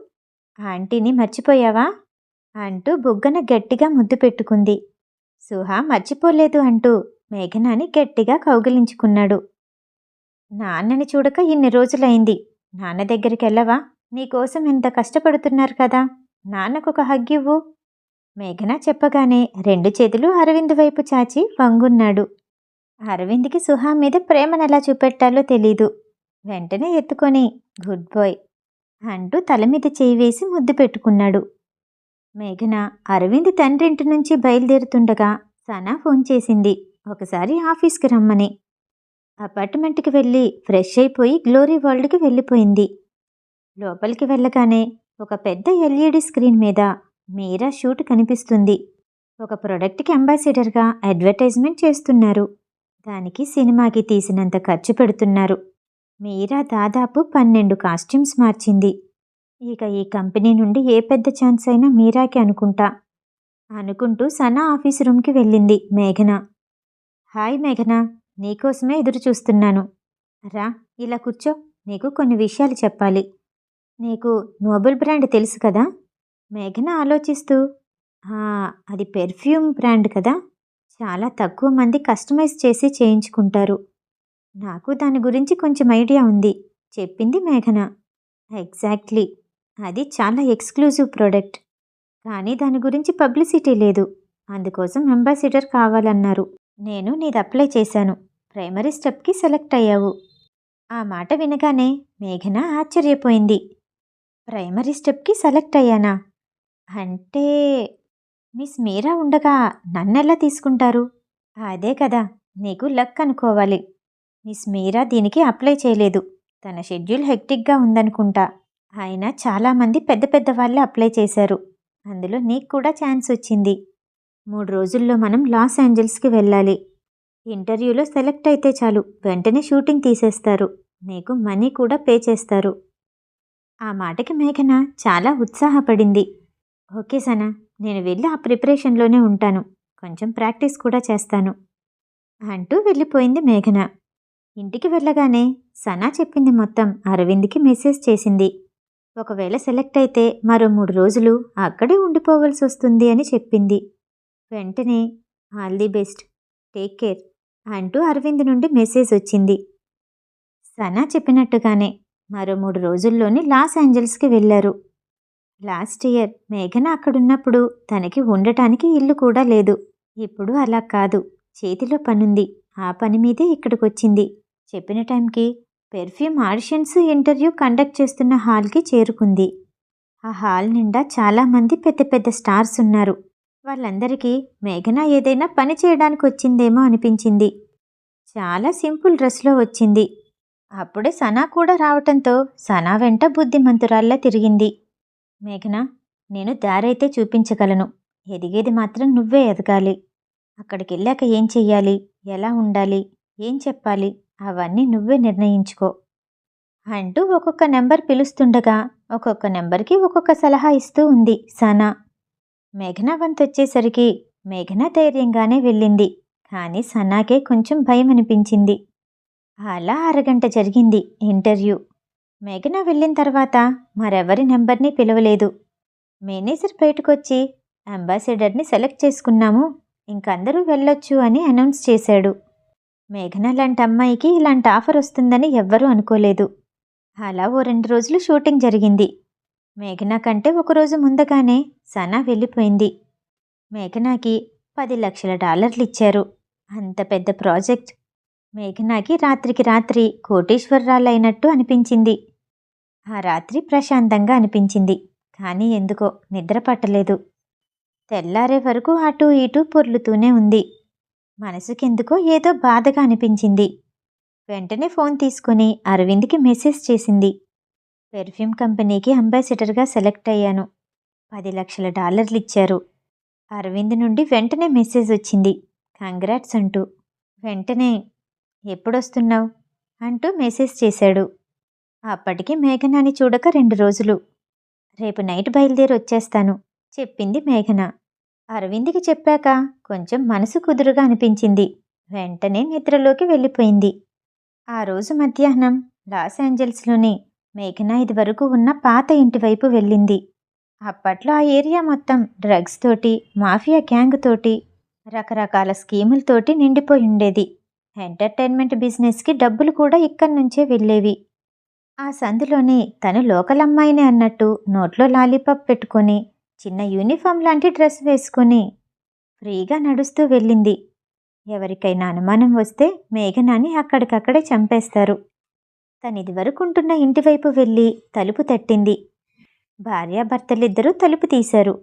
ఆంటీని మర్చిపోయావా అంటూ బుగ్గన గట్టిగా ముద్దు పెట్టుకుంది. సుహా మర్చిపోలేదు అంటూ మేఘనాని గట్టిగా కౌగిలించుకున్నాడు. నాన్నని చూడక ఇన్ని రోజులైంది, నాన్న దగ్గరికి వెళ్ళవా? నీకోసం ఎంత కష్టపడుతున్నారు కదా, నాన్నకొక హగ్ ఇవ్వు. మేఘన చెప్పగానే 2 చేతులు అరవింద్ వైపు చాచి వంగున్నాడు. అరవింద్కి సుహా మీద ప్రేమనెలా చూపెట్టాలో తెలీదు. వెంటనే ఎత్తుకొని గుడ్ బాయ్ అంటూ తల మీద చేయి వేసి ముద్దు పెట్టుకున్నాడు. మేఘన అరవింద్ తండ్రింటి నుంచి బయలుదేరుతుండగా సనా ఫోన్ చేసింది, ఒకసారి ఆఫీస్కి రమ్మని. అపార్ట్మెంట్కి వెళ్ళి ఫ్రెష్ అయిపోయి గ్లోరీ వరల్డ్కి వెళ్ళిపోయింది. లోపలికి వెళ్ళగానే ఒక పెద్ద ఎల్ఈడి స్క్రీన్ మీద మీరా షూట్ కనిపిస్తుంది. ఒక ప్రొడక్ట్కి అంబాసిడర్గా అడ్వర్టైజ్మెంట్ చేస్తున్నారు. దానికి సినిమాకి తీసినంత ఖర్చు పెడుతున్నారు. మీరా దాదాపు 12 కాస్ట్యూమ్స్ మార్చింది. ఇక ఈ కంపెనీ నుండి ఏ పెద్ద ఛాన్స్ అయినా మీరాకి అనుకుంటూ సనా ఆఫీస్ రూమ్కి వెళ్ళింది మేఘన. హాయ్ మేఘన, నీకోసమే ఎదురు చూస్తున్నాను. రా, ఇలా కూర్చో, నీకు కొన్ని విషయాలు చెప్పాలి. నీకు నోబెల్ బ్రాండ్ తెలుసు కదా? మేఘన ఆలోచిస్తూ, అది పెర్ఫ్యూమ్ బ్రాండ్ కదా, చాలా తక్కువ మంది కస్టమైజ్ చేసి చేయించుకుంటారు. నాకు దాని గురించి కొంచెం ఐడియా ఉంది, చెప్పింది మేఘన. ఎగ్జాక్ట్లీ, అది చాలా ఎక్స్క్లూజివ్ ప్రోడక్ట్, కానీ దాని గురించి పబ్లిసిటీ లేదు. అందుకోసం అంబాసిడర్ కావాలన్నారు. నేను నీది అప్లై చేశాను, ప్రైమరీ స్టెప్కి సెలెక్ట్ అయ్యావు. ఆ మాట వినగానే మేఘన ఆశ్చర్యపోయింది. ప్రైమరీ స్టెప్కి సెలెక్ట్ అయ్యానా? అంటే మిస్ మీరా ఉండగా నన్నెలా తీసుకుంటారు? అదే కదా, నీకు లక్ అనుకోవాలి. మిస్ మీరా దీనికి అప్లై చేయలేదు, తన షెడ్యూల్ హెక్టిక్గా ఉందనుకుంటా. అయినా చాలామంది పెద్ద పెద్ద వాళ్ళే అప్లై చేశారు, అందులో నీకు కూడా ఛాన్స్ వచ్చింది. 3 రోజుల్లో మనం లాస్ ఏంజల్స్కి వెళ్ళాలి. ఇంటర్వ్యూలో సెలెక్ట్ అయితే చాలు, వెంటనే షూటింగ్ తీసేస్తారు, నీకు మనీ కూడా పే చేస్తారు. ఆ మాటకి మేఘన చాలా ఉత్సాహపడింది. ఓకే సనా, నేను వెళ్ళి ఆ ప్రిపరేషన్లోనే ఉంటాను, కొంచెం ప్రాక్టీస్ కూడా చేస్తాను అంటూ వెళ్ళిపోయింది మేఘన. ఇంటికి వెళ్ళగానే సనా చెప్పింది మొత్తం అరవింద్కి మెసేజ్ చేసింది. ఒకవేళ సెలెక్ట్ అయితే మరో 3 రోజులు అక్కడే ఉండిపోవలసి వస్తుంది అని చెప్పింది. వెంటనే all the best, take care అంటూ అరవింద్ నుండి మెసేజ్ వచ్చింది. సనా చెప్పినట్టుగానే మరో 3 రోజుల్లోనే లాస్ ఏంజల్స్కి వెళ్ళారు. లాస్ట్ ఇయర్ మేఘన అక్కడున్నప్పుడు తనకి ఉండటానికి ఇల్లు కూడా లేదు. ఇప్పుడు అలా కాదు, చేతిలో పనుంది, ఆ పని మీదే ఇక్కడికొచ్చింది. చెప్పిన టైంకి పెర్ఫ్యూమ్ ఆడిషన్స్, ఇంటర్వ్యూ కండక్ట్ చేస్తున్న హాల్కి చేరుకుంది. ఆ హాల్ నిండా చాలామంది పెద్ద పెద్ద స్టార్స్ ఉన్నారు. వాళ్ళందరికీ మేఘన ఏదైనా పని చేయడానికి వచ్చిందేమో అనిపించింది. చాలా సింపుల్ డ్రెస్లో వచ్చింది. అప్పుడే సనా కూడా రావటంతో సనా వెంట బుద్ధిమంతురాల్లా తిరిగింది. మేఘన, నేను దారైతే చూపించగలను, ఎదిగేది మాత్రం నువ్వే ఎదగాలి. అక్కడికెళ్ళాక ఏం చెయ్యాలి, ఎలా ఉండాలి, ఏం చెప్పాలి అవన్నీ నువ్వే నిర్ణయించుకో అంటూ ఒక్కొక్క నెంబర్ పిలుస్తుండగా ఒక్కొక్క నెంబర్కి ఒక్కొక్క సలహా ఇస్తూ ఉంది సనా. మేఘన వంతొచ్చేసరికి మేఘన ధైర్యంగానే వెళ్ళింది. కానీ సనాకే కొంచెం భయం అనిపించింది. అలా అరగంట జరిగింది ఇంటర్వ్యూ. మేఘన వెళ్ళిన తర్వాత మరెవరి నెంబర్ని పిలవలేదు. మేనేజర్ బయటకొచ్చి అంబాసిడర్ని సెలెక్ట్ చేసుకున్నాము, ఇంకందరూ వెళ్ళొచ్చు అని అనౌన్స్ చేశాడు. మేఘన లాంటి అమ్మాయికి ఇలాంటి ఆఫర్ వస్తుందని ఎవ్వరూ అనుకోలేదు. అలా ఓ 2 రోజులు షూటింగ్ జరిగింది. మేఘన కంటే ఒకరోజు ముందుగానే సనా వెళ్ళిపోయింది. మేఘనాకి $10,00,000 ఇచ్చారు. అంత పెద్ద ప్రాజెక్ట్. మేఘనాకి రాత్రికి రాత్రి కోటీశ్వరరాలైనట్టు అనిపించింది. ఆ రాత్రి ప్రశాంతంగా అనిపించింది. కానీ ఎందుకో నిద్ర పట్టలేదు. తెల్లారే వరకు అటూ ఇటూ పొర్లుతూనే ఉంది. మనసుకెందుకో ఏదో బాధగా అనిపించింది. వెంటనే ఫోన్ తీసుకుని అరవింద్కి మెసేజ్ చేసింది. పెర్ఫ్యూమ్ కంపెనీకి అంబాసిడర్గా సెలెక్ట్ అయ్యాను, $10,00,000 ఇచ్చారు. అరవింద్ నుండి వెంటనే మెసేజ్ వచ్చింది, కంగ్రాట్స్ అంటూ. వెంటనే ఎప్పుడొస్తున్నావు అంటూ మెసేజ్ చేశాడు. అప్పటికి మేఘనాని చూడక 2 రోజులు. రేపు నైట్ బయలుదేరి వచ్చేస్తాను చెప్పింది మేఘన. అరవింద్కి చెప్పాక కొంచెం మనసు కుదురుగా అనిపించింది. వెంటనే నిద్రలోకి వెళ్ళిపోయింది. ఆ రోజు మధ్యాహ్నం లాస్ ఏంజల్స్లోని మేఘన ఇదివరకు ఉన్న పాత ఇంటి వైపు వెళ్ళింది. అప్పట్లో ఆ ఏరియా మొత్తం డ్రగ్స్ తోటి, మాఫియా గ్యాంగ్ తోటి, రకరకాల స్కీములతోటి నిండిపోయి ఉండేది. ఎంటర్టైన్మెంట్ బిజినెస్కి డబ్బులు కూడా ఇక్కడి నుంచే వెళ్ళేవి. ఆ సందులోనే తను లోకల్ అమ్మాయిని అన్నట్టు నోట్లో లాలీపాప్ పెట్టుకొని, చిన్న యూనిఫామ్ లాంటి డ్రెస్ వేసుకొని ఫ్రీగా నడుస్తూ వెళ్ళింది. ఎవరికైనా అనుమానం వస్తే మేఘనాని అక్కడికక్కడే చంపేస్తారు. తనిదివరకుంటున్న ఇంటివైపు వెళ్ళి తలుపు తట్టింది. భార్యాభర్తలిద్దరూ తలుపు తీశారు.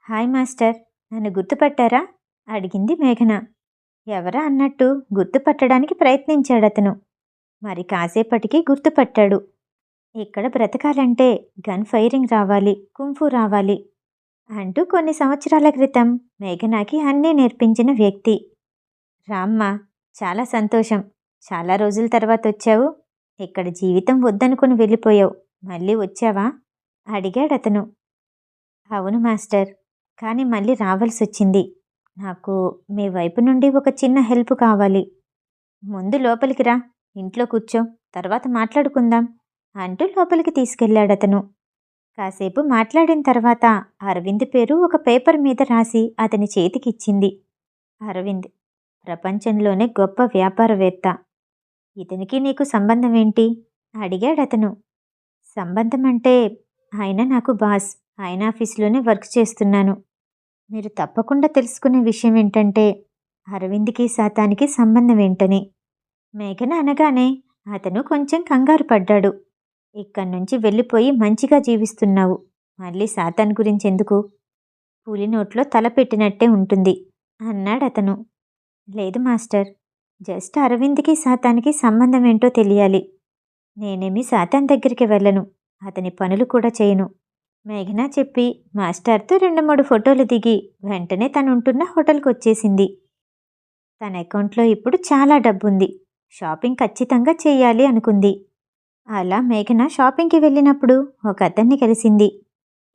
హాయ్ మాస్టర్, నన్ను గుర్తుపట్టారా అడిగింది మేఘన. ఎవరా అన్నట్టు గుర్తుపట్టడానికి ప్రయత్నించాడతను. మరి కాసేపటికి గుర్తుపట్టాడు. ఇక్కడ బ్రతకాలంటే గన్ ఫైరింగ్ రావాలి, కుంఫు రావాలి అంటూ కొన్ని సంవత్సరాల క్రితం మేఘనాకి అన్నీ నేర్పించిన వ్యక్తి. రామ్మా, చాలా సంతోషం. చాలా రోజుల తర్వాత వచ్చావు. ఇక్కడ జీవితం వద్దనుకుని వెళ్ళిపోయావు, మళ్ళీ వచ్చావా అడిగాడతను. అవును మాస్టర్, కానీ మళ్ళీ రావాల్సొచ్చింది. నాకు మీ వైపు నుండి ఒక చిన్న హెల్ప్ కావాలి. ముందు లోపలికి రా, ఇంట్లో కూర్చో, తర్వాత మాట్లాడుకుందాం అంటూ లోపలికి తీసుకెళ్లాడతను. కాసేపు మాట్లాడిన తర్వాత అరవింద్ పేరు ఒక పేపర్ మీద రాసి అతని చేతికిచ్చింది. అరవింద్ ప్రపంచంలోనే గొప్ప వ్యాపారవేత్త. ఇతనికి నీకు సంబంధం ఏంటి అడిగాడతను. సంబంధం అంటే ఆయన నాకు బాస్, ఆయన ఆఫీసులోనే వర్క్ చేస్తున్నాను. మీరు తప్పకుండా తెలుసుకునే విషయం ఏంటంటే అరవింద్కి సాతానికి సంబంధం ఏంటని. మేఘన అనగానే అతను కొంచెం కంగారు పడ్డాడు. ఇక్కడి నుంచి వెళ్ళిపోయి మంచిగా జీవిస్తున్నావు, మళ్ళీ సాతాన్ గురించెందుకు? పులి నోట్లో తల పెట్టినట్టే ఉంటుంది అన్నాడతను. లేదు మాస్టర్, జస్ట్ అరవింద్కి సాతానికి సంబంధం ఏంటో తెలియాలి. నేనేమి సాతాన్ దగ్గరికి వెళ్ళను, అతని పనులు కూడా చేయను. మేఘన చెప్పి మాస్టర్తో 2-3 ఫోటోలు దిగి వెంటనే తనుంటున్న హోటల్కి వచ్చేసింది. తన అకౌంట్లో ఇప్పుడు చాలా డబ్బుంది. షాపింగ్ ఖచ్చితంగా చెయ్యాలి అనుకుంది. అలా మేఘన షాపింగ్కి వెళ్ళినప్పుడు ఒక అతన్ని కలిసింది.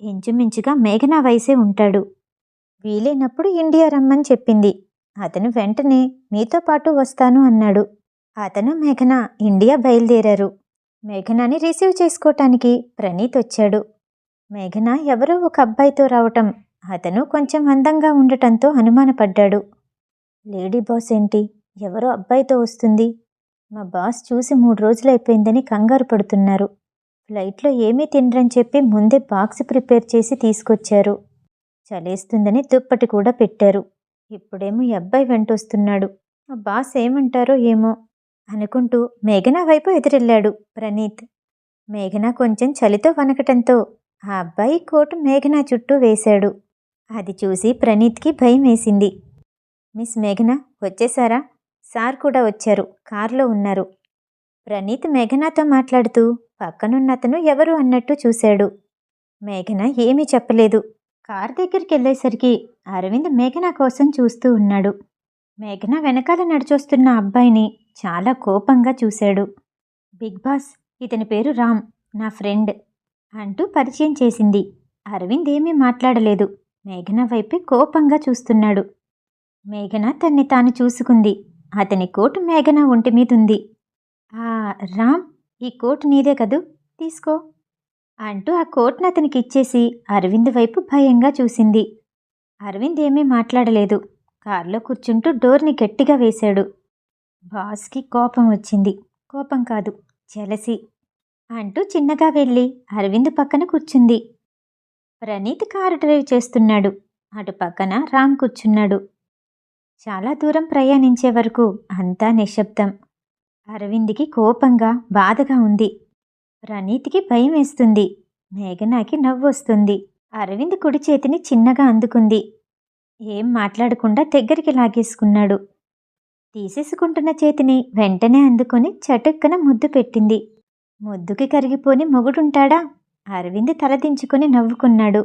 ఇంచుమించుగా మేఘన వయసే ఉంటాడు. వీలైనప్పుడు ఇండియా రమ్మని చెప్పింది. అతను వెంటనే మీతో పాటు వస్తాను అన్నాడు. అతను మేఘన ఇండియా బయలుదేరారు. మేఘనాని రిసీవ్ చేసుకోవటానికి ప్రణీత్ వచ్చాడు. మేఘన ఎవరో ఒక అబ్బాయితో రావటం, అతను కొంచెం అందంగా ఉండటంతో అనుమానపడ్డాడు. లేడీ బాస్ ఏంటి ఎవరో అబ్బాయితో వస్తుంది? మా బాస్ చూసి 3 రోజులైపోయిందని కంగారు పడుతున్నారు. ఫ్లైట్లో ఏమీ తినరని చెప్పి ముందే బాక్స్ ప్రిపేర్ చేసి తీసుకొచ్చారు. చలేస్తుందని దుప్పటి కూడా పెట్టారు. ఇప్పుడేమో ఈ అబ్బాయి వెంటొస్తున్నాడు. మా బాస్ ఏమంటారో ఏమో అనుకుంటూ మేఘన వైపు ఎదురెళ్ళాడు ప్రణీత్. మేఘన కొంచెం చలితో వణకటంతో ఆ అబ్బాయి కోటు మేఘన చుట్టూ వేశాడు. అది చూసి ప్రణీత్కి భయం వేసింది. మిస్ మేఘన వచ్చేసారా? సార్ కూడా వచ్చారు, కారులో ఉన్నారు. ప్రణీత్ మేఘనాతో మాట్లాడుతూ పక్కనున్నతను ఎవరు అన్నట్టు చూశాడు. మేఘన ఏమీ చెప్పలేదు. కారు దగ్గరికి వెళ్ళేసరికి అరవింద్ మేఘన కోసం చూస్తూ ఉన్నాడు. మేఘన వెనకాల నడిచొస్తున్న అబ్బాయిని చాలా కోపంగా చూశాడు. బిగ్ బాస్, ఇతని పేరు రామ్, నా ఫ్రెండ్ అంటూ పరిచయం చేసింది. అరవింద్ ఏమీ మాట్లాడలేదు. మేఘన వైపే కోపంగా చూస్తున్నాడు. మేఘన తన్ని తాను చూసుకుంది. అతని కోటు మేఘన ఒంటి మీదుంది. ఆ రామ్, ఈ కోటు నీదే కదూ, తీసుకో అంటూ ఆ కోట్ను అతనికి ఇచ్చేసి అరవింద్ వైపు భయంగా చూసింది. అరవింద్ ఏమీ మాట్లాడలేదు. కారులో కూర్చుంటూ డోర్ని గట్టిగా వేశాడు. బాస్కి కోపం వచ్చింది. కోపం కాదు, జెలసీ అంటూ చిన్నగా వెళ్ళి అరవింద్ పక్కన కూర్చుంది. ప్రణీత్ కారు డ్రైవ్ చేస్తున్నాడు. అటు పక్కన రామ్ కూర్చున్నాడు. చాలా దూరం ప్రయాణించే వరకు అంతా నిశ్శబ్దం. అరవింద్కి కోపంగా, బాధగా ఉంది. ప్రణీత్కి భయం వేస్తుంది. మేఘనాకి నవ్వొస్తుంది. అరవింద్ కుడి చేతిని చిన్నగా అందుకుంది. ఏం మాట్లాడకుండా దగ్గరికి లాగేసుకున్నాడు. తీసేసుకుంటున్న చేతిని వెంటనే అందుకొని చటుక్కన ముద్దు పెట్టింది. ముద్దుకి కరిగిపోని మొగుడుంటాడా? అరవింద్ తలదించుకొని నవ్వుకున్నాడు.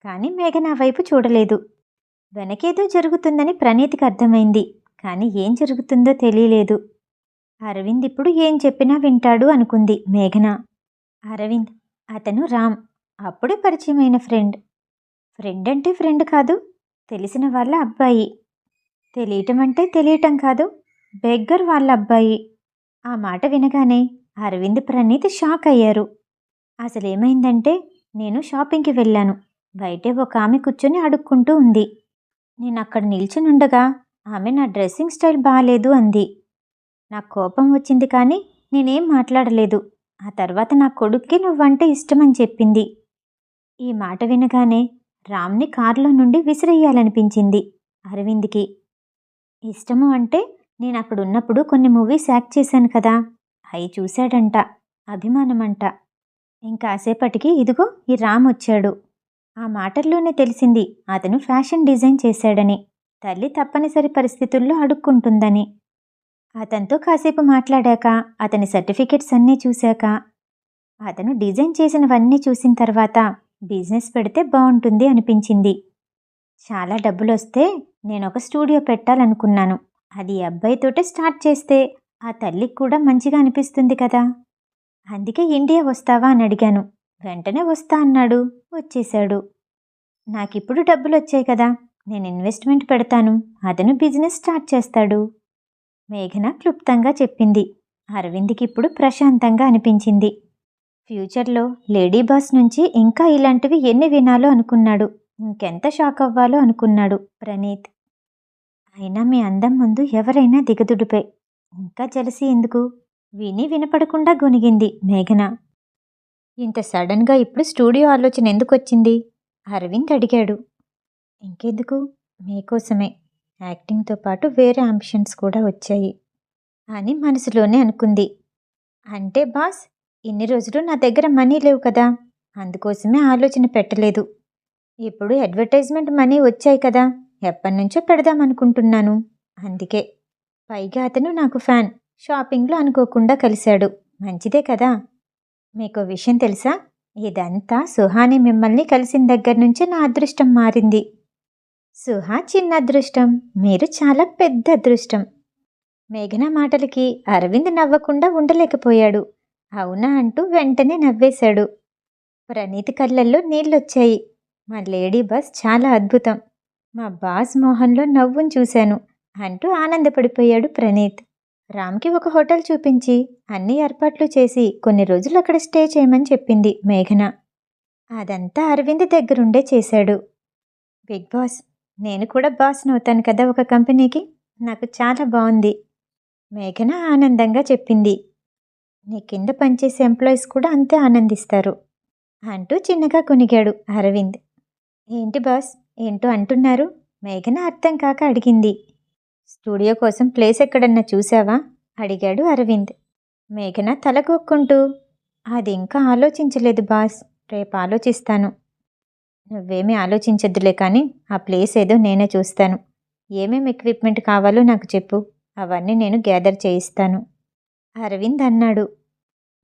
కానీ మేఘన వైపు చూడలేదు. వెనకేదో జరుగుతుందని ప్రణీత్కి అర్థమైంది. కానీ ఏం జరుగుతుందో తెలియలేదు. అరవింద్ ఇప్పుడు ఏం చెప్పినా వింటాడు అనుకుంది మేఘన. అరవింద్, అతను రామ్, అప్పుడే పరిచయమైన ఫ్రెండ్. ఫ్రెండ్ అంటే ఫ్రెండ్ కాదు, తెలిసిన వాళ్ళ అబ్బాయి. తెలియటం అంటే తెలియటం కాదు, బెగ్గర్ వాళ్ళ అబ్బాయి. ఆ మాట వినగానే అరవింద్, ప్రణీత్ షాక్ అయ్యారు. అసలేమైందంటే, నేను షాపింగ్కి వెళ్ళాను. బయటే ఒక ఆమె కూర్చొని అడుక్కుంటూ ఉంది. నేనక్కడ నిల్చునుండగా ఆమె నా డ్రెస్సింగ్ స్టైల్ బాలేదు అంది. నాకు కోపం వచ్చింది కానీ నేనేం మాట్లాడలేదు. ఆ తర్వాత నా కొడుక్కి నువ్వంటే ఇష్టమని చెప్పింది. ఈ మాట వినగానే రామ్ని కారులో నుండి విసిరెయ్యాలనిపించింది అరవింద్కి. ఇష్టము అంటే నేనక్కడున్నప్పుడు కొన్ని మూవీస్ యాక్ట్ చేశాను కదా, అవి చూశాడంట. అభిమానమంట. ఇంకాసేపటికి ఇదిగో ఈ రామ్ వచ్చాడు. ఆ మాటల్లోనే తెలిసింది అతను ఫ్యాషన్ డిజైన్ చేశాడని. తల్లి తప్పనిసరి పరిస్థితుల్లో అడుక్కుంటుందని. అతనితో కాసేపు మాట్లాడాక, అతని సర్టిఫికెట్స్ అన్నీ చూశాక, అతను డిజైన్ చేసినవన్నీ చూసిన తర్వాత బిజినెస్ పెడితే బాగుంటుంది అనిపించింది. చాలా డబ్బులొస్తే నేనొక స్టూడియో పెట్టాలనుకున్నాను. అది ఈ అబ్బాయితోటే స్టార్ట్ చేస్తే ఆ తల్లికి కూడా మంచిగా అనిపిస్తుంది కదా. అందుకే ఇండియా వస్తావా అని అడిగాను. వెంటనే వస్తా అన్నాడు. వచ్చేశాడు. నాకిప్పుడు డబ్బులొచ్చాయి కదా, నేను ఇన్వెస్ట్మెంట్ పెడతాను, అతను బిజినెస్ స్టార్ట్ చేస్తాడు. మేఘన క్లుప్తంగా చెప్పింది. అరవింద్కి ఇప్పుడు ప్రశాంతంగా అనిపించింది. ఫ్యూచర్లో లేడీ బాస్ నుంచి ఇంకా ఇలాంటివి ఎన్ని వినాలో అనుకున్నాడు. ఇంకెంత షాక్ అవ్వాలో అనుకున్నాడు ప్రణీత్. అయినా మీ అందం ముందు ఎవరైనా దిగదుడిపే. ఇంకా జలసి ఎందుకు? విని వినపడకుండా గొనిగింది మేఘన. ఇంత సడన్గా ఇప్పుడు స్టూడియో ఆలోచన ఎందుకొచ్చింది? అరవింద్ అడిగాడు. ఇంకెందుకు, మీకోసమే. యాక్టింగ్తో పాటు వేరే అంబిషన్స్ కూడా వచ్చాయి అని మనసులోనే అనుకుంది. అంటే బాస్, ఇన్ని రోజులు నా దగ్గర మనీ లేవు కదా, అందుకోసమే ఆలోచన పెట్టలేదు. ఇప్పుడు అడ్వర్టైజ్మెంట్ మనీ వచ్చాయి కదా, ఎప్పటినుంచో పెడదామనుకుంటున్నాను. అందుకే. పైగా అతను నాకు ఫ్యాన్. షాపింగ్లో అనుకోకుండా కలిశాడు. మంచిదే కదా. మీకు విషయం తెలుసా? ఇదంతా సుహాని మిమ్మల్ని కలిసిన దగ్గర నుంచే నా అదృష్టం మారింది. సుహా చిన్న అదృష్టం, మీరు చాలా పెద్ద అదృష్టం. మేఘన మాటలకి అరవింద్ నవ్వకుండా ఉండలేకపోయాడు. అవునా అంటూ వెంటనే నవ్వేశాడు. ప్రణీత్ కళ్ళల్లో నీళ్ళొచ్చాయి. మా లేడీ బాస్ చాలా అద్భుతం. మా బాస్ మోహన్లో నవ్వును చూశాను అంటూ ఆనందపడిపోయాడు ప్రణీత్. రామ్కి ఒక హోటల్ చూపించి అన్ని ఏర్పాట్లు చేసి కొన్ని రోజులు అక్కడ స్టే చేయమని చెప్పింది మేఘన. అదంతా అరవింద్ దగ్గరుండే చేశాడు. బిగ్ బాస్, నేను కూడా బాస్నవుతాను కదా ఒక కంపెనీకి, నాకు చాలా బాగుంది. మేఘన ఆనందంగా చెప్పింది. నీ కింద పనిచేసే ఎంప్లాయీస్ కూడా అంతే ఆనందిస్తారు అంటూ చిన్నగా కొనిగాడు అరవింద్. ఏంటి బాస్, ఏంటో అంటున్నారు? మేఘన అర్థం కాక అడిగింది. స్టూడియో కోసం ప్లేస్ ఎక్కడన్నా చూసావా అడిగాడు అరవింద్. మేఘన తలగొక్కుంటూ, అది ఇంకా ఆలోచించలేదు బాస్, రేపు ఆలోచిస్తాను. నువ్వేమీ ఆలోచించద్దులే కానీ ఆ ప్లేస్ ఏదో నేనే చూస్తాను. ఏమేం ఎక్విప్మెంట్ కావాలో నాకు చెప్పు, అవన్నీ నేను గ్యాదర్ చేయిస్తాను అరవింద్ అన్నాడు.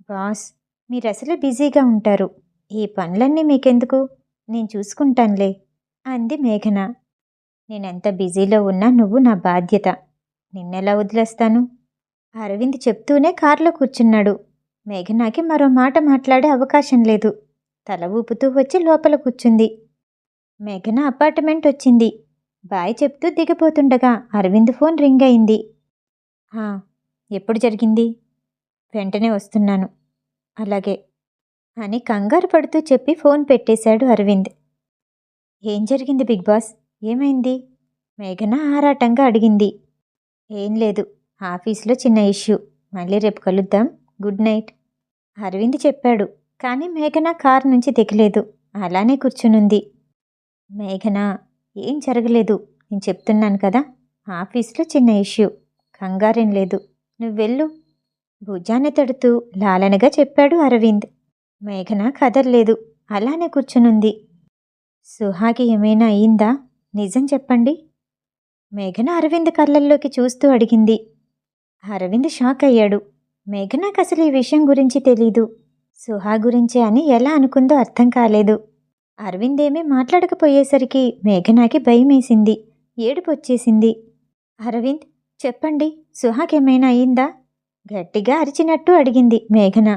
బాస్, మీరసలే బిజీగా ఉంటారు. ఈ పనులన్నీ మీకెందుకు, నేను చూసుకుంటానులే అంది మేఘన. నేనెంత బిజీలో ఉన్నా నువ్వు నా బాధ్యత. నిన్నెలా వదిలేస్తాను? అరవింద్ చెప్తూనే కారులో కూర్చున్నాడు. మేఘనాకి మరో మాట మాట్లాడే అవకాశం లేదు. తల ఊపుతూ వచ్చి లోపల కూర్చుంది. మేఘన అపార్ట్మెంట్ వచ్చింది. బాయ్ చెప్తూ దిగిపోతుండగా అరవింద్ ఫోన్ రింగ్ అయింది. "ఆ, ఎప్పుడు జరిగింది?" "వెంటనే వస్తున్నాను." "అలాగే" అని కంగారు పడుతూ చెప్పి ఫోన్ పెట్టేశాడు అరవింద్. "ఏం జరిగింది బిగ్ బాస్? ఏమైంది?" మేఘన ఆరాటంగా అడిగింది. "ఏం లేదు, ఆఫీస్లో చిన్న ఇష్యూ. మళ్ళీ రేపు కలుద్దాం. గుడ్ నైట్" అరవింద్ చెప్పాడు. కానీ మేఘన కారు నుంచి దిగలేదు. అలానే కూర్చునుంది. మేఘన, ఏం జరగలేదు. నేను చెప్తున్నాను కదా, ఆఫీస్లో చిన్న ఇష్యూ. కంగారేం లేదు, నువ్వెళ్ళు. భుజాన్ని తడుతూ లాలనగా చెప్పాడు అరవింద్. మేఘన కదల్లేదు. అలానే కూర్చునుంది. సుహాకి ఏమైనా అయిందా? నిజం చెప్పండి. మేఘన అరవింద్ కళ్ళల్లోకి చూస్తూ అడిగింది. అరవింద్ షాక్ అయ్యాడు. మేఘనాకు అసలు ఈ విషయం గురించి తెలీదు. సుహా గురించే అని ఎలా అనుకుందో అర్థం కాలేదు. అరవింద్ ఏమీ మాట్లాడకపోయేసరికి మేఘనాకి భయమేసింది. ఏడుపొచ్చేసింది. అరవింద్, చెప్పండి, సుహాకేమైనా అయిందా? గట్టిగా అరిచినట్టు అడిగింది మేఘన.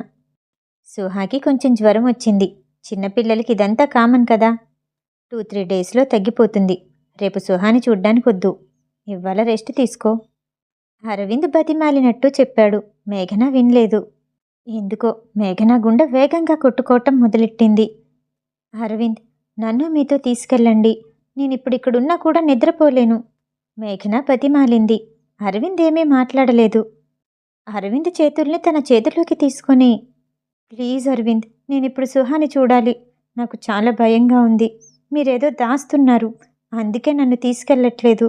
సుహాకి కొంచెం జ్వరం వచ్చింది. చిన్నపిల్లలకి ఇదంతా కామన్ కదా. 2-3 డేస్లో తగ్గిపోతుంది. రేపు సుహాని చూడ్డానికొద్దు. ఇవాళ రెస్ట్ తీసుకో. అరవింద్ బతిమాలినట్టు చెప్పాడు. మేఘన వినలేదు. ఎందుకో మేఘన గుండె వేగంగా కొట్టుకోవటం మొదలెట్టింది. అరవింద్, నన్ను మీతో తీసుకెళ్ళండి. నేనిప్పుడిక్కడున్నా కూడా నిద్రపోలేను. మేఘన బతిమాలింది. అరవింద్ ఏమీ మాట్లాడలేదు. అరవింద్ చేతుల్ని తన చేతుల్లోకి తీసుకొని, ప్లీజ్ అరవింద్, నేనిప్పుడు సుహాని చూడాలి. నాకు చాలా భయంగా ఉంది. మీరేదో దాస్తున్నారు. అందుకే నన్ను తీసుకెళ్ళట్లేదు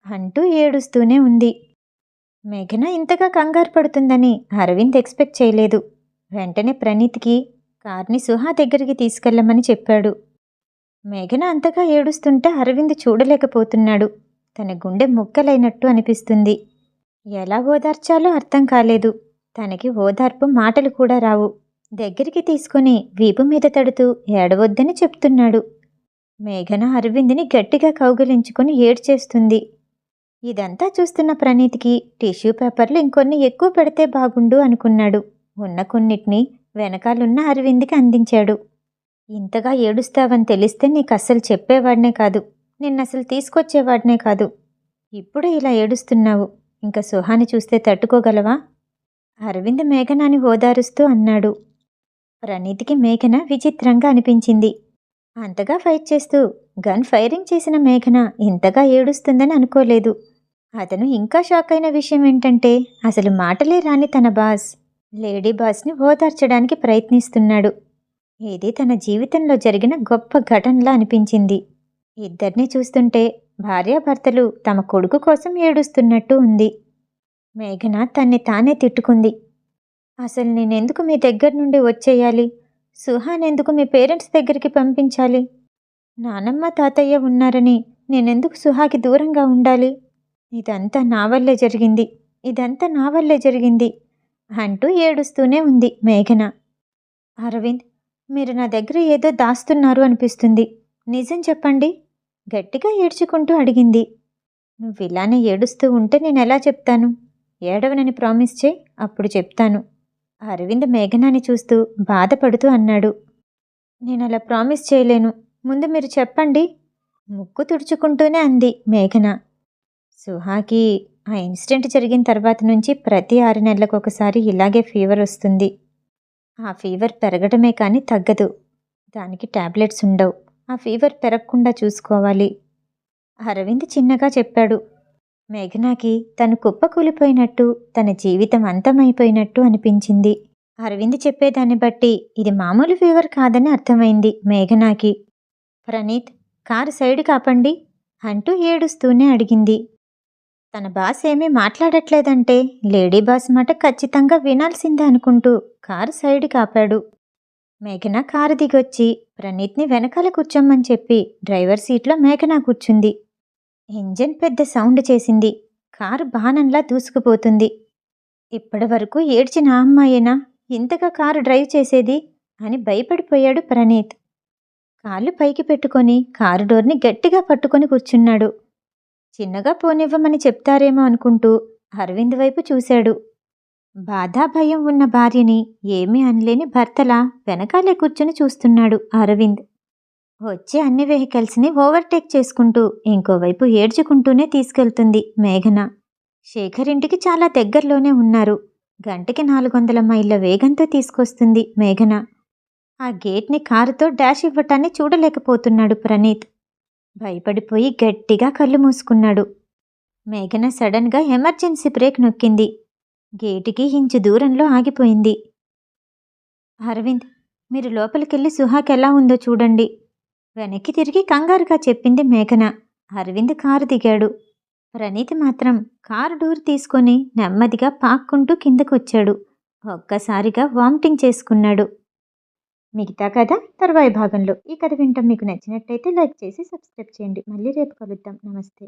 అంటూ ఏడుస్తూనే ఉంది. మేఘన ఇంతగా కంగారు పడుతుందని అరవింద్ ఎక్స్పెక్ట్ చేయలేదు. వెంటనే ప్రణీత్కి కార్ని సుహా దగ్గరికి తీసుకెళ్ళమని చెప్పాడు. మేఘన అంతగా ఏడుస్తుంటే అరవింద్ చూడలేకపోతున్నాడు. తన గుండె ముక్కలైనట్టు అనిపిస్తుంది. ఎలా ఓదార్చాలో అర్థం కాలేదు. తనకి ఓదార్పు మాటలు కూడా రావు. దగ్గరికి తీసుకుని వీపు మీద తడుతూ ఏడవద్దని చెప్తున్నాడు. మేఘన అరవింద్ని గట్టిగా కౌగిలించుకుని ఏడ్చేస్తుంది. ఇదంతా చూస్తున్న ప్రణీత్కి టిష్యూ పేపర్లు ఇంకొన్ని ఎక్కువ పెడితే బాగుండు అనుకున్నాడు. ఉన్న కొన్నిటిని వెనకాలన్న అరవింద్కి అందించాడు. ఇంతగా ఏడుస్తావని తెలిస్తే నీకస్సలు చెప్పేవాడినే కాదు. నిన్నసలు తీసుకొచ్చేవాడినే కాదు. ఇప్పుడు ఇలా ఏడుస్తున్నావు. ఇంకా సుహాని చూస్తే తట్టుకోగలవా? అరవింద్ మేఘనాని ఓదారుస్తూ అన్నాడు. ప్రణీత్కి మేఘన విచిత్రంగా అనిపించింది. అంతగా ఫైట్ చేస్తూ గన్ ఫైరింగ్ చేసిన మేఘన ఇంతగా ఏడుస్తుందని అనుకోలేదు. అతను ఇంకా షాక్ అయిన విషయం ఏంటంటే అసలు మాటలే రాని తన బాస్ లేడీ బాస్ని ఓదార్చడానికి ప్రయత్నిస్తున్నాడు. ఇది తన జీవితంలో జరిగిన గొప్ప ఘటనలా అనిపించింది. ఇద్దరిని చూస్తుంటే భార్యాభర్తలు తమ కొడుకు కోసం ఏడుస్తున్నట్టు ఉంది. మేఘన తన్ని తానే తిట్టుకుంది. అసలు నేనెందుకు మీ దగ్గర నుండి వచ్చేయాలి? సుహానెందుకు మీ పేరెంట్స్ దగ్గరికి పంపించాలి? నానమ్మ తాతయ్య ఉన్నారని నేనెందుకు సుహాకి దూరంగా ఉండాలి? ఇదంతా నా వల్లే జరిగింది, ఇదంతా నా వల్లే జరిగింది అంటూ ఏడుస్తూనే ఉంది మేఘన. అరవింద్, మీరు నా దగ్గర ఏదో దాస్తున్నారు అనిపిస్తుంది. నిజం చెప్పండి, గట్టిగా ఏడ్చుకుంటూ అడిగింది. నువ్విలానే ఏడుస్తూ ఉంటే నేనెలా చెప్తాను? ఏడవనని ప్రామిస్ చేయి, అప్పుడు చెప్తాను. అరవింద్ మేఘనాని చూస్తూ బాధపడుతూ అన్నాడు. నేనలా ప్రామిస్ చేయలేను. ముందు మీరు చెప్పండి. ముక్కు తుడుచుకుంటూనే అంది మేఘన. సుహాకి ఆ ఇన్సిడెంట్ జరిగిన తర్వాత నుంచి ప్రతి 6 నెలలకు ఒకసారి ఇలాగే ఫీవర్ వస్తుంది. ఆ ఫీవర్ పెరగడమే కానీ తగ్గదు. దానికి టాబ్లెట్స్ ఉండవు. ఆ ఫీవర్ పెరగకుండా చూసుకోవాలి. అరవింద్ చిన్నగా చెప్పాడు. మేఘనాకి తను కుప్పకూలిపోయినట్టు, తన జీవితం అంతమైపోయినట్టు అనిపించింది. అరవింద్ చెప్పేదాన్ని బట్టి ఇది మామూలు ఫీవర్ కాదని అర్థమైంది మేఘనాకి. ప్రణీత్, కారు సైడ్ కాపండి అంటూ ఏడుస్తూనే అడిగింది. తన బాస్ ఏమీ మాట్లాడట్లేదంటే లేడీ బాస్ మాట ఖచ్చితంగా వినాల్సిందే అనుకుంటూ కారు సైడ్ కాపాడు. మేఘన కారు దిగొచ్చి ప్రణీత్ని వెనకాల కూర్చోమ్మని చెప్పి డ్రైవర్ సీట్లో మేఘన కూర్చుంది. ఇంజన్ పెద్ద సౌండ్ చేసింది. కారు బాణంలా దూసుకుపోతుంది. ఇప్పటి వరకు ఏడ్చిన ఆ అమ్మాయేనా ఇంతగా కారు డ్రైవ్ చేసేది అని భయపడిపోయాడు ప్రణీత్. కాళ్ళు పైకి పెట్టుకొని కారు డోర్ని గట్టిగా పట్టుకొని కూర్చున్నాడు. చిన్నగా పోనివ్వమని చెప్తారేమో అనుకుంటూ అరవింద్ వైపు చూశాడు. బాధ భయం ఉన్న భార్యని ఏమీ అనలేని భర్తలా వెనకాలే కూర్చుని చూస్తున్నాడు అరవింద్. వచ్చే అన్ని వెహికల్స్ని ఓవర్టేక్ చేసుకుంటూ ఇంకోవైపు ఏడ్చుకుంటూనే తీసుకెళ్తుంది మేఘన. శేఖర్ ఇంటికి చాలా దగ్గరలోనే ఉన్నారు. గంటకి 400 మైళ్ళ వేగంతో తీసుకొస్తుంది మేఘన. ఆ గేట్ని కారుతో డాష్ ఇవ్వటాన్ని చూడలేకపోతున్నాడు ప్రణీత్. భయపడిపోయి గట్టిగా కళ్ళు మూసుకున్నాడు. మేఘన సడన్గా ఎమర్జెన్సీ బ్రేక్ నొక్కింది. గేటుకి ఇంచు దూరంలో ఆగిపోయింది. అరవింద్, మీరు లోపలికెళ్ళి సుహాక్ ఎలా ఉందో చూడండి. వెనక్కి తిరిగి కంగారుగా చెప్పింది మేఘన. అరవింద్ కారు దిగాడు. ప్రణీత్ మాత్రం కారు డోర్ తీసుకొని నెమ్మదిగా పాక్కుంటూ కిందకొచ్చాడు. ఒక్కసారిగా వామిటింగ్ చేసుకున్నాడు. మిగతా కథ తర్వాయి భాగంలో. ఈ కథ వింటాం మీకు నచ్చినట్టయితే లైక్ చేసి సబ్స్క్రైబ్ చేయండి. మళ్ళీ రేపు కలుద్దాం. నమస్తే.